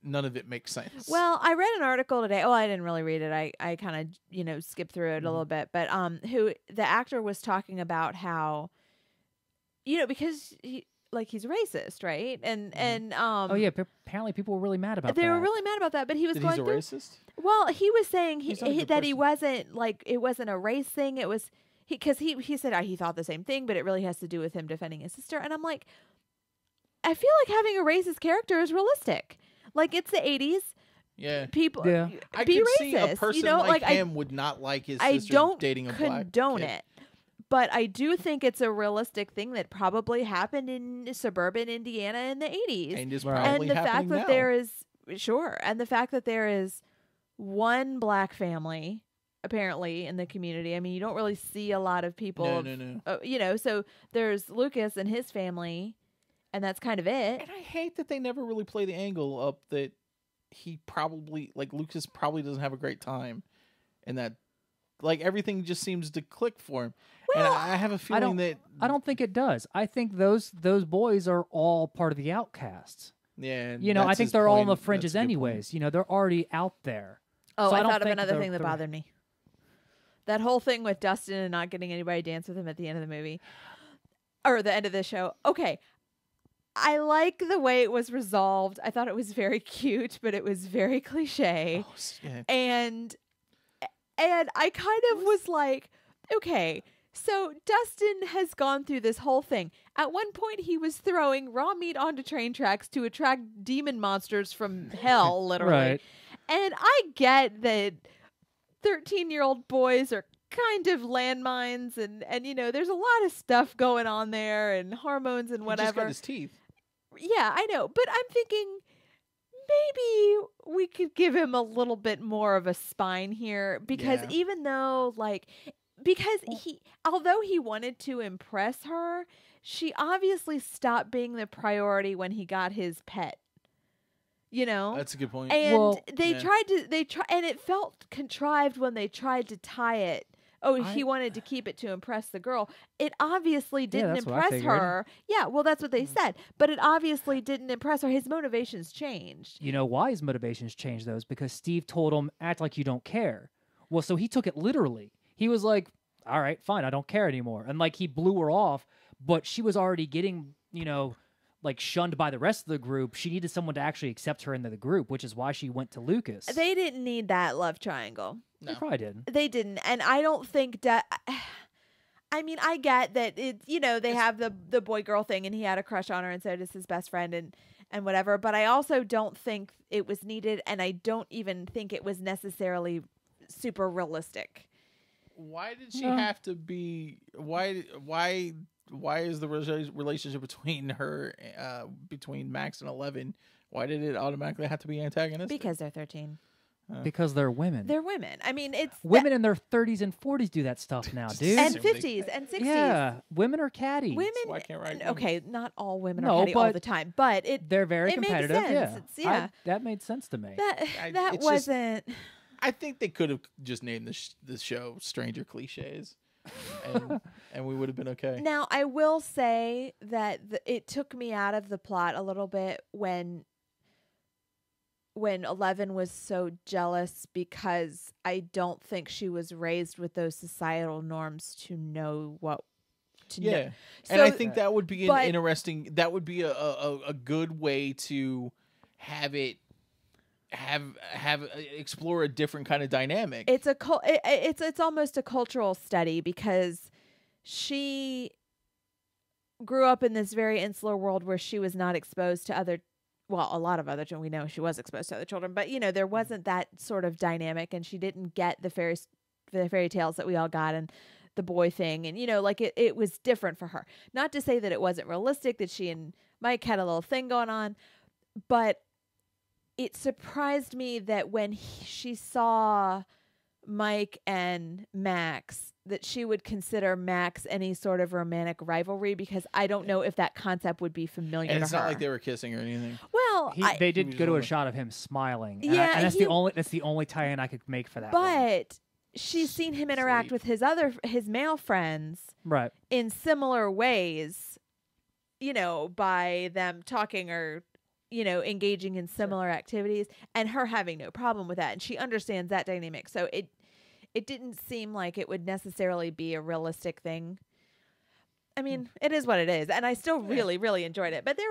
none of it makes sense. Well, I read an article today. Oh, I didn't really read it. I kind of skipped through it a little bit. But who the actor was talking about how, because he's racist, right? And Oh, yeah. Apparently people were really mad about they that. were really mad about that. But he was that going he's a through. racist. Well, he was saying He's not a good that he person. wasn't like it wasn't a race thing. It was because he said he thought the same thing, but it really has to do with him defending his sister. And I'm like, I feel like having a racist character is realistic. Like it's the 80s. Yeah. People Yeah. I be could racist. see a person like him would not like his I sister don't dating a black condone kid. it. But I do think it's a realistic thing that probably happened in suburban Indiana in the 80s. And is Right. probably And the fact happening that now. there is and the fact that there is one black family apparently in the community. I mean, you don't really see a lot of people. No. So there's Lucas and his family, and that's kind of it. And I hate that they never really play the angle up that he probably Lucas probably doesn't have a great time, and that everything just seems to click for him. And Well, I have a feeling that I don't think it does. I think those boys are all part of the outcasts. yeah, I that's think his they're all on the point. fringes That's a good anyways. They're already out there. Oh, So I don't thought of think another they're- thing that they're- bothered me. That whole thing with Dustin and not getting anybody to dance with him at the end of the movie. Or the end of the show. Okay. I like the way it was resolved. I thought it was very cute, but it was very cliche. point. Yeah. And I kind of was like, okay, so Dustin has gone through this whole thing. At one point, he was throwing raw meat onto train tracks to attract demon monsters from hell, literally. Right. And I get that 13-year-old boys are kind of landmines and there's a lot of stuff going on there and hormones and He just got whatever. his teeth. Yeah, I know. But I'm thinking maybe we could give him a little bit more of a spine here because Yeah. although he wanted to impress her, she obviously stopped being the priority when he got his pet. You know? That's a good point. And Well, they yeah. tried, and it felt contrived when they tried to tie it. Oh, I- he wanted to keep it to impress the girl. It obviously didn't that's what I impress figured. her. Yeah, well, that's what they said. But it obviously didn't impress her. His motivations changed. You know why his motivations changed those? Because Steve told him, act like you don't care. Well, so he took it literally. He was like, all right, fine, I don't care anymore. And like he blew her off, but she was already getting, like shunned by the rest of the group. She needed someone to actually accept her into the group, which is why she went to Lucas. They didn't need that love triangle. They probably didn't. They didn't. And I don't think that. I mean, I get that it's, they have the boy girl thing and he had a crush on her and so does his best friend and whatever. But I also don't think it was needed. And I don't even think it was necessarily super realistic. Why did she have to be? Why is the relationship between her, between Max and 11? Why did it automatically have to be antagonistic? Because they're 13. Because they're women. They're women. I mean, it's Women in their 30s and 40s do that stuff now, dude. and Seriously. 50s and 60s. Yeah, women are catty. Women. Why can't write women? Okay, not all women No, are catty all but the time, but They're very it makes competitive. sense. Yeah, It's- yeah. that made sense to me. that it's just- wasn't. I think they could have just named the show "Stranger Cliches," and we would have been okay. Now, I will say that it took me out of the plot a little bit when 11 was so jealous because I don't think she was raised with those societal norms to know what to know. Yeah, and I So- think that would be but- an interesting. That would be a good way to have it explore a different kind of dynamic. It's it's almost a cultural study because she grew up in this very insular world where she was not exposed to a lot of other children. We know she was exposed to other children, but there wasn't that sort of dynamic, and she didn't get the fairy tales that we all got and the boy thing, and it was different for her. Not to say that it wasn't realistic that she and Mike had a little thing going on, but it surprised me that when she saw Mike and Max, that she would consider Max any sort of romantic rivalry, because I don't know if that concept would be familiar and to it's her. not like they were kissing or anything. Well, They did was go to a only- shot of him smiling. And Yeah, and that's he- the only tie-in I could make for that. one. but she's seen him interact Sweet. with his male friends Right. in similar ways, by them talking or engaging in similar activities, and her having no problem with that, and she understands that dynamic. So it didn't seem like it would necessarily be a realistic thing. I mean, it is what it is, and I still really, really enjoyed it. But that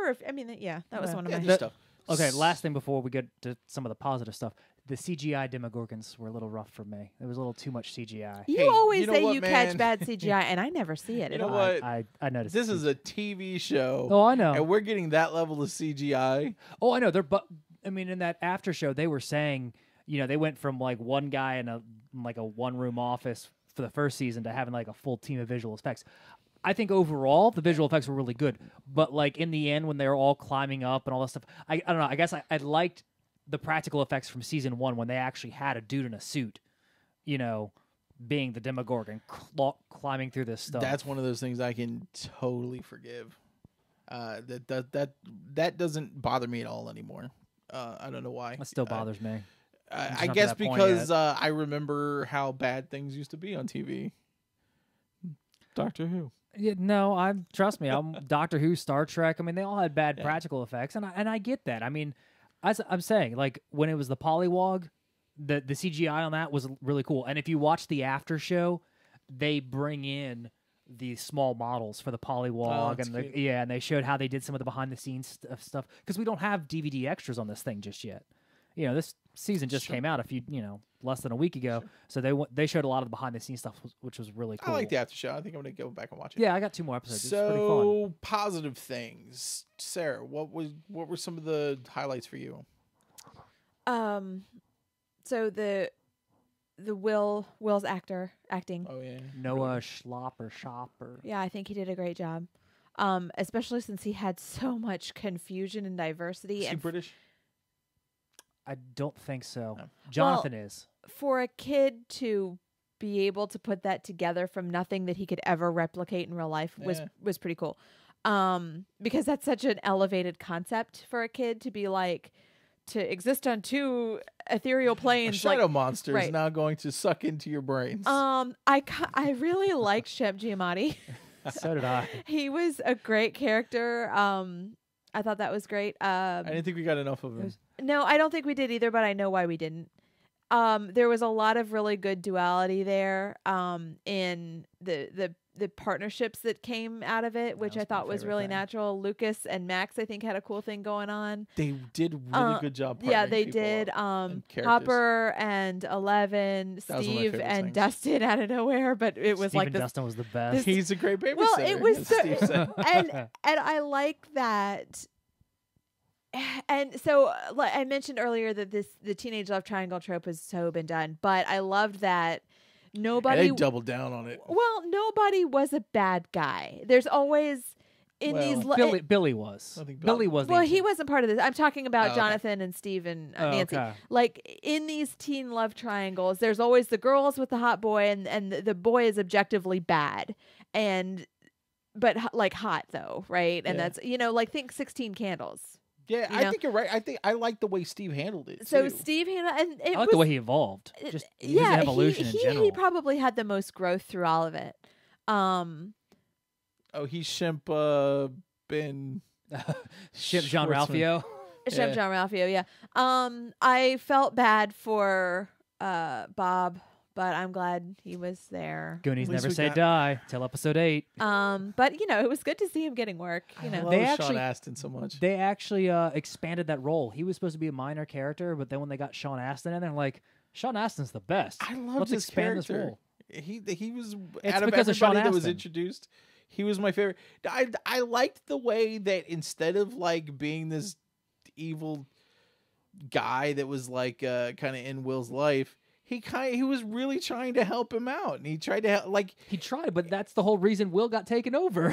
was one of Yeah, my. just stuff. Okay, last thing before we get to some of the positive stuff. The CGI Demogorgons were a little rough for me. There was a little too much CGI. You Hey, always you know say what, you man? catch bad CGI, and I never see it You at know all. what? I noticed. This is a TV show. Oh, I know. And we're getting that level of CGI. Oh, I know. In that after show, they were saying, they went from like one guy in a one-room office for the first season to having like a full team of visual effects. I think overall the visual effects were really good, but like in the end when they were all climbing up and all that stuff, I don't know. I guess I liked the practical effects from season 1 when they actually had a dude in a suit, being the Demogorgon climbing through this stuff. That's one of those things I can totally forgive. That doesn't bother me at all anymore. I don't know why. That still bothers me. just I not to guess that point because yet. I remember how bad things used to be on TV. Doctor Who. Yeah, no, trust me. I'm Doctor Who, Star Trek. I mean, they all had bad practical effects, and I get that. I mean, as I'm saying, like when it was the Polywog, the CGI on that was really cool. And if you watch the after show, they bring in the small models for the Polywog, that's and cute. and they showed how they did some of the behind the scenes stuff because we don't have DVD extras on this thing just yet. This season just came out less than a week ago, so they showed a lot of the behind the scenes stuff, which was really cool. I like the after show. I think I'm gonna go back and watch it. Yeah, I got 2 more episodes. It's pretty fun. So positive things, Sarah. What were some of the highlights for you? So the Will's acting. Oh yeah, Noah Shopper. Yeah, I think he did a great job. Especially since he had so much confusion and diversity. Is he And British? I don't think so. No. Jonathan is. for a kid to be able to put that together from nothing that he could ever replicate in real life was pretty cool. Because that's such an elevated concept for a kid to be like, to exist on two ethereal A planes. shadow monster is right. now going to suck into your brains. I really liked Shep Giamatti. So did I. He was a great character. I thought that was great. I didn't think we got enough of him. No, I don't think we did either, but I know why we didn't. There was a lot of really good duality there in the partnerships that came out of it, which I was my thought was favorite really thing. natural. Lucas and Max, I think, had a cool thing going on. They did really good job. Yeah, partnering they people did. up and characters. Hopper and Eleven, That was one of my Steve favorite and things. Dustin out of nowhere, but it was Steve like and this. Dustin was the best. He's a great babysitter. Well, it was as so, Steve said. and I like that. And so, like I mentioned earlier, that the teenage love triangle trope has so been done, but I loved that And nobody. they doubled down on it. Well, nobody was a bad guy. There's always in Well, these. Billy was. I think Billy was. the Well, he agent. wasn't part of this. I'm talking about Oh, okay. Jonathan and Steve and Oh, Nancy. okay. Like in these teen love triangles, there's always the girls with the hot boy, and the boy is objectively bad, but like hot though, right? And Yeah. that's like think 16 Candles. Yeah, You I know? think you're right. I think I like the way Steve handled it. So too. Steve handled, and it I like was the way he evolved. Just his yeah, evolution he in general. he probably had the most growth through all of it. Oh, he's Shemp Ben. Ship John Schwartzman. Ralphio. Chef Yeah. John Ralphio, yeah. I felt bad for Bob, but I'm glad he was there. Goonies At least never we say got- die till episode 8. But it was good to see him getting work. I know, love They Sean actually- Astin so much. They actually expanded that role. He was supposed to be a minor character, but then when they got Sean Astin in there, like Sean Astin's the best. I loved Let's his expand this character. role. He was It's out of because of Sean everybody that was Astin. introduced. He was my favorite. I liked the way that instead of like being this evil guy that was like kind of in Will's life, he was really trying to help him out, and he tried to help. Like He tried, but that's the whole reason Will got taken over.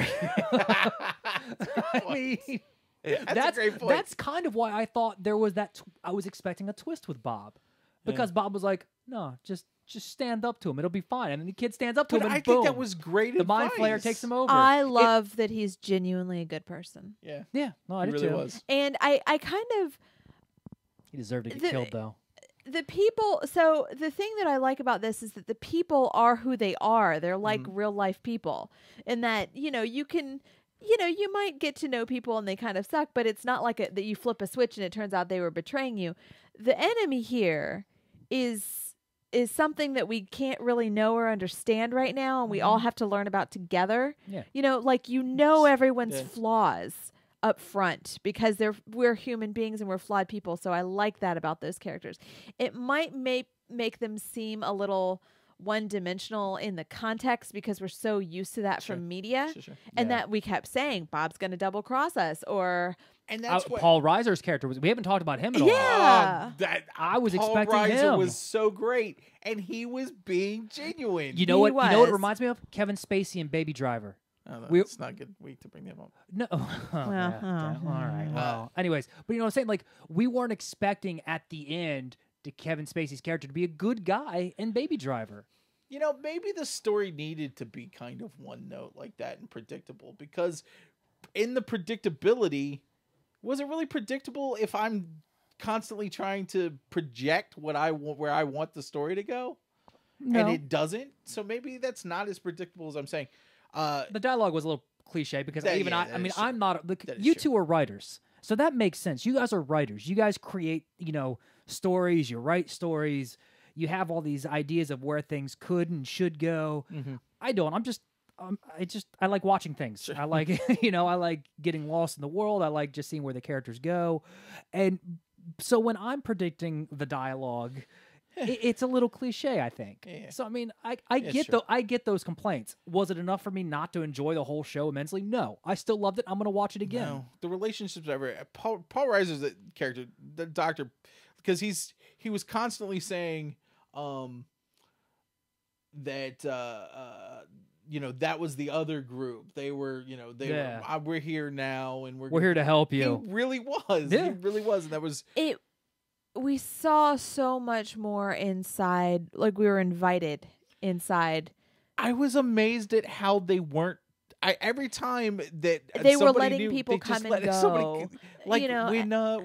I mean, that's a great point. That's kind of why I thought there was that. I was expecting a twist with Bob, because Bob was like, "No, just stand up to him; it'll be fine." And then the kid stands up to but him, and I think that boom, was great. the mind flayer advice. takes him over. I love that he's genuinely a good person. Yeah, Yeah, no, I he did really too. was. And I kind of He deserved to get The- killed, though. the people, so the thing that I like about this is that the people are who they are. They're like real life people, and that you can you might get to know people and they kind of suck, but it's not like that you flip a switch and it turns out they were betraying you. The enemy here is something that we can't really know or understand right now, and we all have to learn about together. Yeah. Everyone's Yeah. flaws up front because we're human beings and we're flawed people. So I like that about those characters. It might make them seem a little one-dimensional in the context because we're so used to that Sure. from media, Sure. and Yeah. that we kept saying Bob's going to double cross us, or And that's what Paul Reiser's character was. We haven't talked about him at all. Yeah. that I was Paul expecting Reiser him. was so great, and he was being genuine. You know He what? You know what it was. reminds me of? Kevin Spacey and Baby Driver. Oh, we- it's not good week to bring them up. No. Well, Yeah, all right. Well, anyways, but you know what I'm saying? Like, we weren't expecting at the end to Kevin Spacey's character to be a good guy in Baby Driver. Maybe the story needed to be kind of one note like that and predictable, because in the predictability, was it really predictable if I'm constantly trying to project what I want, where I want the story to go, and it doesn't? So maybe that's not as predictable as I'm saying. The dialogue was a little cliche because That- even yeah, I that mean, is true. I'm not. Look, That is you true. two are writers, so that makes sense. You guys are writers. You guys create, stories. You write stories. You have all these ideas of where things could and should go. Mm-hmm. I don't. I like watching things. I like, I like getting lost in the world. I like just seeing where the characters go. And so when I'm predicting the dialogue, it's a little cliche, I think. Yeah. So I mean, I Yeah, get sure. I get those complaints. Was it enough for me not to enjoy the whole show immensely? No, I still loved it. I'm going to watch it again. No, the relationships ever. Paul Reiser's the character, the doctor, because he was constantly saying that that was the other group. They were Yeah. we're here now and We're here to help He you. really was. Yeah. He really was, and that was we saw so much more inside, like we were invited inside. I was amazed at how they weren't. Every time that They were somebody letting knew, people they just come and let somebody- go, like you know,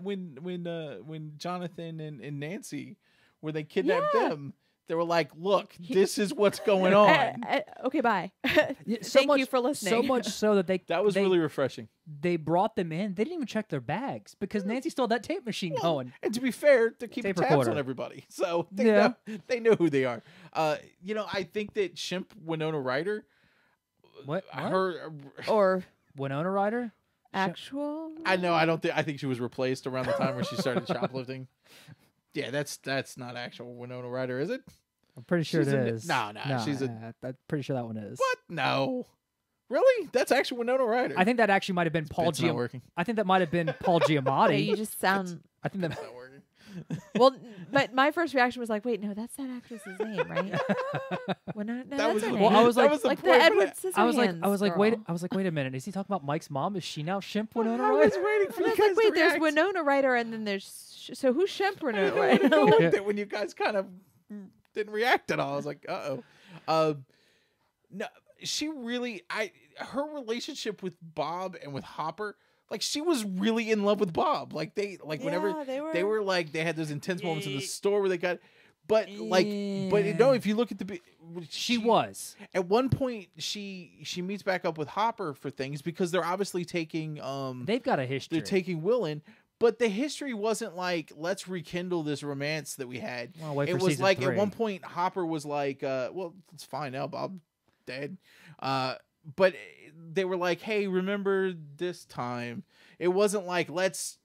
when Jonathan and Nancy, where they kidnapped Yeah. them, they were like, "Look, this is what's going on." Okay, bye. Yeah, so Thank much, you for listening. So much so that That was they, really refreshing. they brought them in. They didn't even check their bags because Nancy still had that tape machine going. And to be fair, they're keeping Tape tabs recorder. on everybody, so they Yeah. know who they are. I think that Shemp Winona Ryder, What? her, Or Winona Ryder? actual. I know. I think she was replaced around the time when she started shoplifting. Yeah, that's not actual Winona Ryder, is it? I'm pretty sure She's it a- is. no, she's a- I'm pretty sure that one is. What? No. Really? That's actually Winona Ryder. I think that actually might have been Paul Bit's not Giamatti. working. I think that might have been Paul Giamatti. Yeah, you just sound I think that. It's not working. well. But my first reaction was like, wait, no, that's that actress's name, right? Well, no, That that's was her the- name. Well, I was that like- was the like the point, but Edward Scissorhands. wait a minute. Is he talking about Mike's mom? Is she now Shemp Winona I Ryder? was waiting for And I you was guys like, wait, to there's react. Winona Ryder, and then there's so who's Shemp I Winona didn't know where to go Ryder? with it when you guys kind of didn't react at all. I was like, uh-oh. No, she really, her relationship with Bob and with Hopper, like she was really in love with Bob. Like whenever Yeah, they were like, they had those intense moments in the store where they got, but if you look at She was. at one point she meets back up with Hopper for things because they're obviously taking They've got a history. they're taking Will in. But the history wasn't like, let's rekindle this romance that we had. Well, wait It for was season like 3. at one point Hopper was like, well, it's fine now, Bob dead. But they were like, hey, remember this time? It wasn't like let's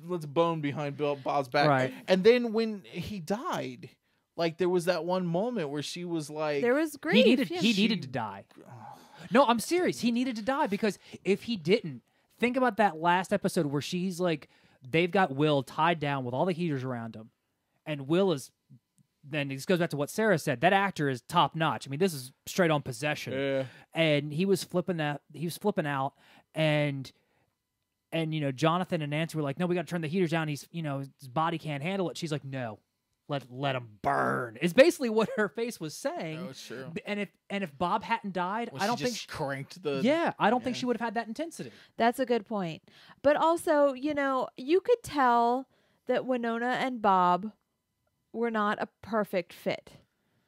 bone behind Bob's back. Right. And then when he died, like there was that one moment where she was like, There was grief. He needed to die. No, I'm serious. He needed to die because if he didn't, think about that last episode where she's like, they've got Will tied down with all the heaters around him, and Will is. Then this goes back to what Sarah said. That actor is top notch. I mean, this is straight on possession. yeah. And he was flipping out, and Jonathan and Nancy were like, no, we got to turn the heaters down. His body can't handle it. She's like, no, let him burn. It's basically what her face was saying. No, it's true. And if Bob hadn't died, Well, I don't she think just cranked the. I don't think she would have had that intensity. That's a good point. But also, you could tell that Winona and Bob were not a perfect fit.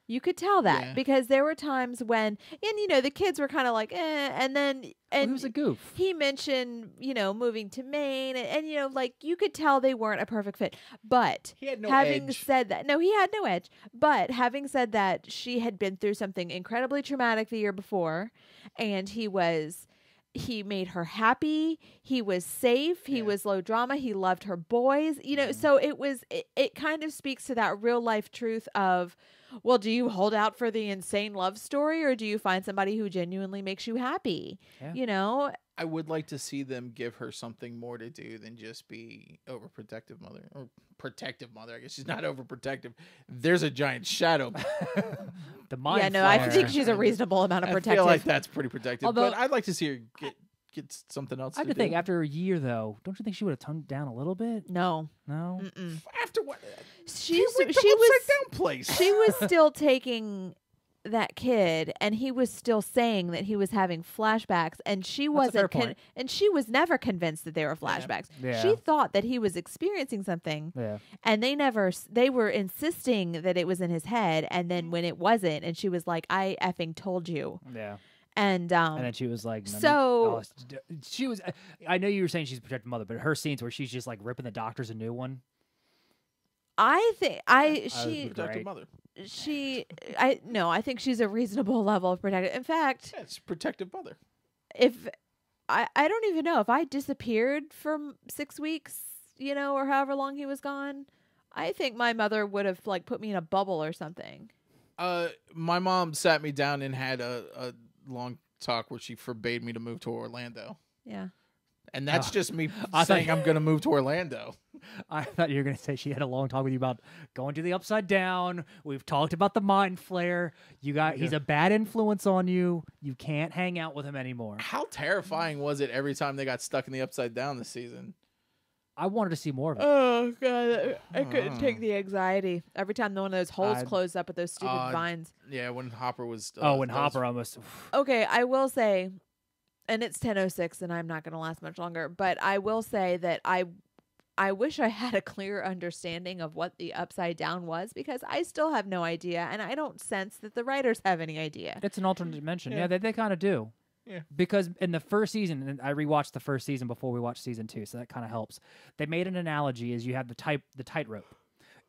You could tell that Yeah. because there were times when, and the kids were kind of like, and then, He and was a goof. he mentioned, moving to Maine, and like you could tell they weren't a perfect fit. But He had no having edge. said that, no, he had no edge. But having said that, she had been through something incredibly traumatic the year before, and he made her happy. He was safe. He Yeah. was low drama. He loved her boys. So it kind of speaks to that real life truth of, well, do you hold out for the insane love story or do you find somebody who genuinely makes you happy? Yeah. I would like to see them give her something more to do than just be overprotective mother or protective mother. I guess she's not overprotective. There's a giant shadow. The mind. Yeah, no, I flare. think she's a reasonable amount of I protective. feel like that's pretty protective. Although- but I'd like to see her get something else I have to to think do. after a year though, don't you think she would have toned down a little bit? No. No. After what? She went was to upside down place. she was still taking that kid and he was still saying that he was having flashbacks and she That's a fair wasn't point. and she was never convinced that they were flashbacks. Yeah. She thought that he was experiencing something Yeah. and they were insisting that it was in his head and then when it wasn't and she was like, I effing told you. Yeah. And And then she was like, no, So- she was. I know you were saying she's a protective mother, but her scenes where she's just like ripping the doctors a new one. I think she- Protective Great. mother. I think she's a reasonable level of protective. In fact, Yeah, it's protective mother. if I don't even know if I disappeared for 6 weeks, or however long he was gone, I think my mother would have like put me in a bubble or something. My mom sat me down and had a long talk where she forbade me to move to Orlando. Yeah. And that's Oh. just me I saying thought- I'm going to move to Orlando. I thought you were going to say she had a long talk with you about going to the Upside Down. We've talked about the mind flare. He's a bad influence on you. You can't hang out with him anymore. How terrifying was it every time they got stuck in the Upside Down this season? I wanted to see more of it. Oh god, I couldn't take the anxiety every time one of those holes I'd- closed up with those stupid vines. Yeah, when Hopper was. When that Hopper almost. Okay, I will say, and it's 10:06, and I'm not going to last much longer. But I will say that I wish I had a clear understanding of what the Upside Down was, because I still have no idea, and I don't sense that the writers have any idea. It's an alternate dimension. Yeah. Yeah, they kind of do. Yeah. Because in the first season, and I rewatched the first season before we watched season 2, so that kind of helps. They made an analogy: is you have the tightrope,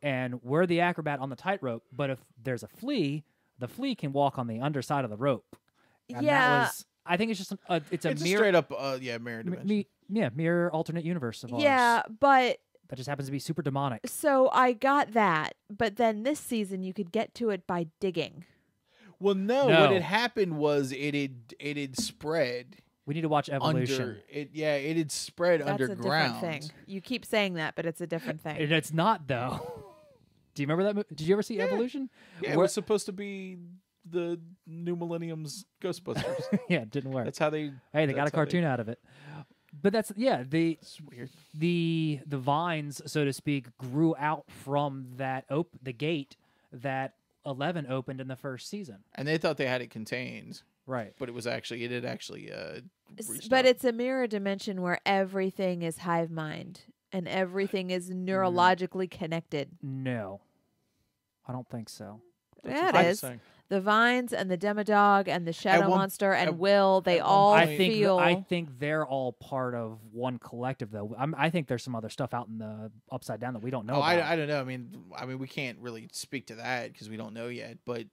and we're the acrobat on the tightrope. But if there's a flea, the flea can walk on the underside of the rope. And Yeah. that was, I think it's just it's a It's a mirror, straight up, mirror dimension. mirror alternate universe of ours. Yeah, but that just happens to be super demonic. so I got that. But then this season, you could get to it by digging. Well, no, No. what had happened was it had spread We need to watch Evolution. under it. Yeah, it had spread That's underground. a different thing. You keep saying that, but it's a different thing. And it's not though. Do you remember that? Did you ever see Evolution? Yeah, it Where- was supposed to be the New Millennium's Ghostbusters. yeah, it didn't work. That's how they. Hey, they got a that's how cartoon out of it. But that's It's weird. the vines, so to speak, grew out from that the gate that 11 opened in the first season. And they thought they had it contained, Right. but it had actually. But it's a mirror dimension where everything is hive mind and everything is neurologically connected. No. I don't think so. Yeah, it I'm is. saying. The vines and the Demodog and the Shadow one- Monster and at- Will, they at one all point- I feel. think they're all part of one collective, though. I think there's some other stuff out in the Upside Down that we don't know about. I don't know. I mean, we can't really speak to that because we don't know yet. But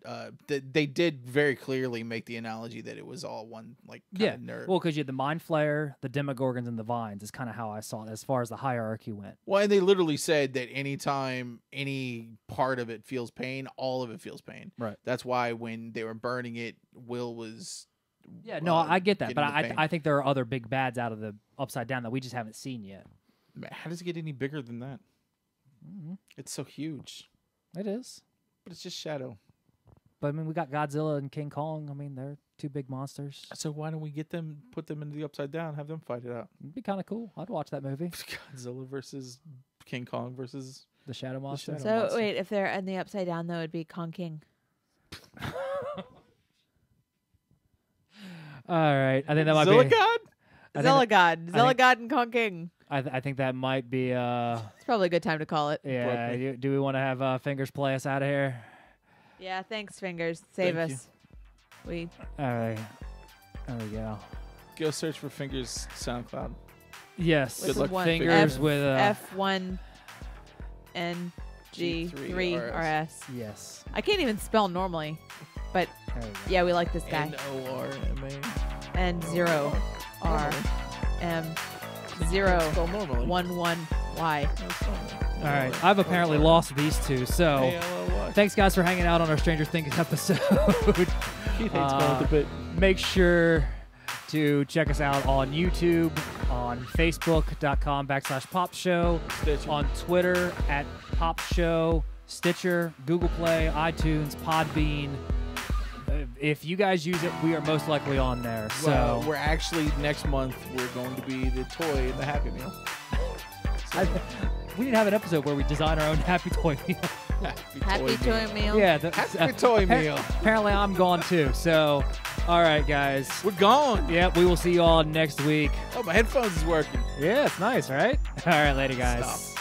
they did very clearly make the analogy that it was all one Yeah, nerd. well, because you had the Mind Flayer, the Demogorgons, and the Vines is kind of how I saw it as far as the hierarchy went. Well, and they literally said that anytime any part of it feels pain, all of it feels pain. Right. That's why when they were burning it, Will was. Yeah, no, I get that, but getting the pain. I think there are other big bads out of the Upside Down that we just haven't seen yet. Man, how does it get any bigger than that? It's so huge, It is. but it's just Shadow. But I mean, we got Godzilla and King Kong. I mean, they're two big monsters. So why don't we put them into the Upside Down, have them fight it out? It'd be kind of cool. I'd watch that movie, Godzilla versus King Kong versus. The Shadow Monster. Shadow So Monster. wait, if they're in the Upside Down, though, it'd be Kong King. All right, I think that might Zilla be. God? I think Zelagod. I think- Zelagod and Kong King. I think that might be. It's probably a good time to call it. Yeah. Probably. Do we want to have Fingers play us out of here? Yeah, thanks, Fingers. Save Thank us. We All right. There we go. Go search for Fingers SoundCloud. Yes. Good luck, Fingers F- with F1 and G3 RS. Yes. I can't even spell normally, but There we go. yeah, we like this guy. NORMA. And 0 R M 0 Spell normally. 1 1 Y. All right. I've apparently lost these two. So ALLY. thanks, guys, for hanging out on our Stranger Things episode. Keith hates going with the bit. Make sure to check us out on YouTube, on Facebook.com/Pop Show, Stitcher. on Twitter @Pop Show, Stitcher, Google Play, iTunes, Podbean. If you guys use it, we are most likely on there. So Well, we're actually next month. We're going to be the toy in the Happy Meal. we need to have an episode where we design our own Happy Toy meal. Happy toy meal. Yeah, Happy toy meal. Apparently, I'm gone too. So, all right, guys. We're gone. Yeah, we will see you all next week. Oh, my headphones is working. Yeah, it's nice, right? All right, later, guys. Stop.